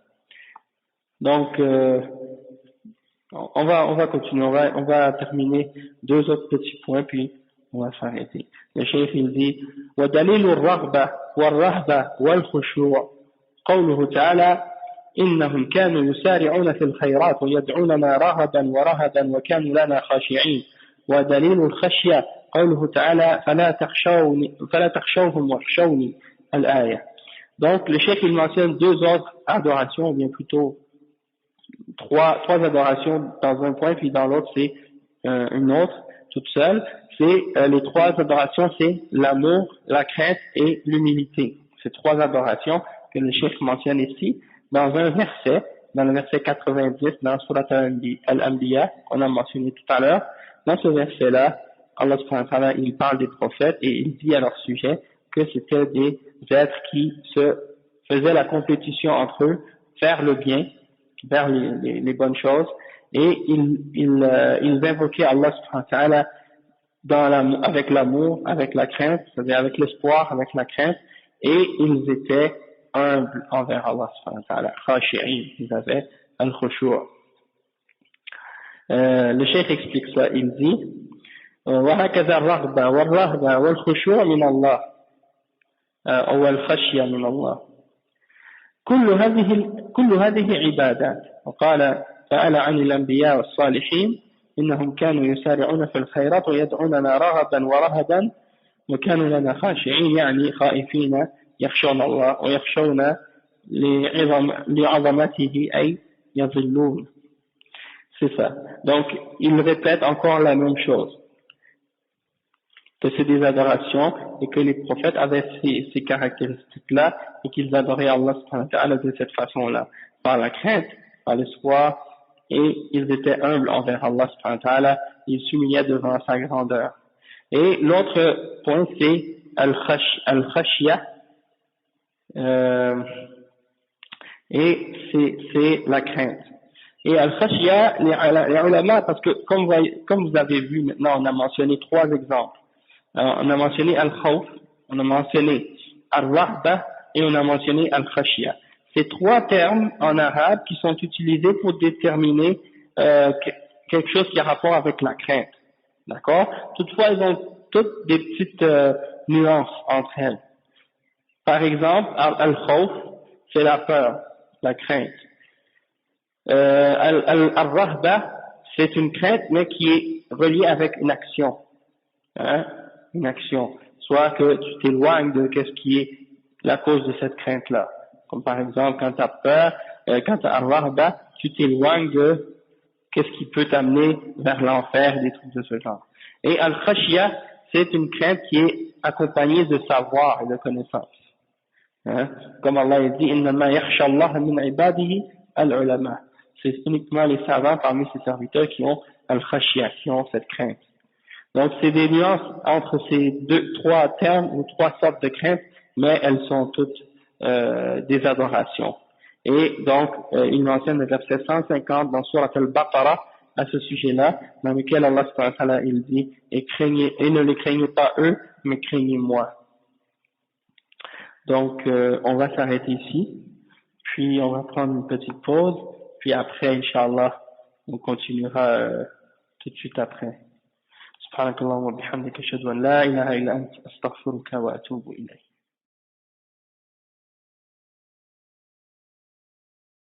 Donc, on va continuer, on va terminer deux autres petits points, puis on va s'arrêter. Le cheikh il dit وَدَلِيلُ الرَّغْبَةِ وَالرَّهْبَةِ وَالْخُشُوعِ قوله تعالى إنهم كانوا يسارعون في الخيرات ويدعوننا رغبا ورهبا وكانوا لنا خاشعين ودليل الخشية قوله تعالى فلا تخشوهم واخشوني الآية. Donc le cheikh il mentionne deux autres adorations, ou bien plutôt trois adorations dans un point, puis dans l'autre c'est une autre toute seule. C'est les trois adorations, c'est l'amour, la crainte et l'humilité. Ces trois adorations que le cheikh mentionne ici dans un verset, dans le verset 90 dans Surat al-Anbiya qu'on a mentionné tout à l'heure. Dans ce verset-là, Allah subhanahu wa ta'ala il parle des prophètes et il dit à leur sujet que c'était des êtres qui se faisaient la compétition entre eux, faire le bien, faire les bonnes choses, et ils invoquaient Allah subhanahu wa ta'ala avec l'amour, avec la crainte, c'est-à-dire avec l'espoir, avec la crainte, et ils étaient humbles envers Allah subhanahu wa ta'ala, khashi'in, ils avaient al-khushu'. Le cheikh explique ça, il dit وهكذا الرغبة والرهبة والخشوع من الله أو الخشية من الله كل هذه عبادات. وقال تعالى عن الأنبياء والصالحين إنهم كانوا يسارعون في الخيرات ويدعوننا رغبا ورهبا وكانوا لنا خاشعين يعني خائفين يخشون الله ويخشون لعظمته أي يظلون. C'est ça. Donc, il répète encore la même chose, que c'est des adorations et que les prophètes avaient ces caractéristiques-là et qu'ils adoraient Allah subhanahu wa ta'ala de cette façon-là, par la crainte, par l'espoir, et ils étaient humbles envers Allah subhanahu wa ta'ala, ils s'humiliaient devant sa grandeur. Et l'autre point c'est al-khashya, et c'est la crainte. Et al-khashya, les ulama, parce que comme vous avez vu maintenant, on a mentionné trois exemples. Alors, on a mentionné al-khawf, on a mentionné al-rahba et on a mentionné al-khashya. Ces trois termes en arabe qui sont utilisés pour déterminer quelque chose qui a rapport avec la crainte. D'accord? Toutefois, elles ont toutes des petites nuances entre elles. Par exemple, al-khawf, c'est la peur, la crainte. Al-rahba, c'est une crainte, mais qui est reliée avec une action. Hein? Une action. Soit que tu t'éloignes de qu'est-ce qui est la cause de cette crainte-là. Comme par exemple, quand tu as peur, quand tu as al-rahba, tu t'éloignes de qu'est-ce qui peut t'amener vers l'enfer, des trucs de ce genre. Et al-khashya, c'est une crainte qui est accompagnée de savoir et de connaissance. Hein? Comme Allah dit, innama yakhsha Allah min ibadihi al-ulama. C'est uniquement les savants parmi ses serviteurs qui ont al-khashya, qui ont cette crainte. Donc c'est des nuances entre ces trois termes ou trois sortes de craintes, mais elles sont toutes des adorations. Et donc il mentionne le verset 150 dans Surat al-Baqarah à ce sujet-là, dans lequel Allah subhanahu wa ta'ala il dit et ne les craignez pas eux, mais craignez-moi. Donc on va s'arrêter ici, puis on va prendre une petite pause, puis après Inch'Allah on continuera tout de suite après. سبحانك اللهم وبحمدك أشهد أن لا إله إلا أنت أستغفرك وأتوب إليك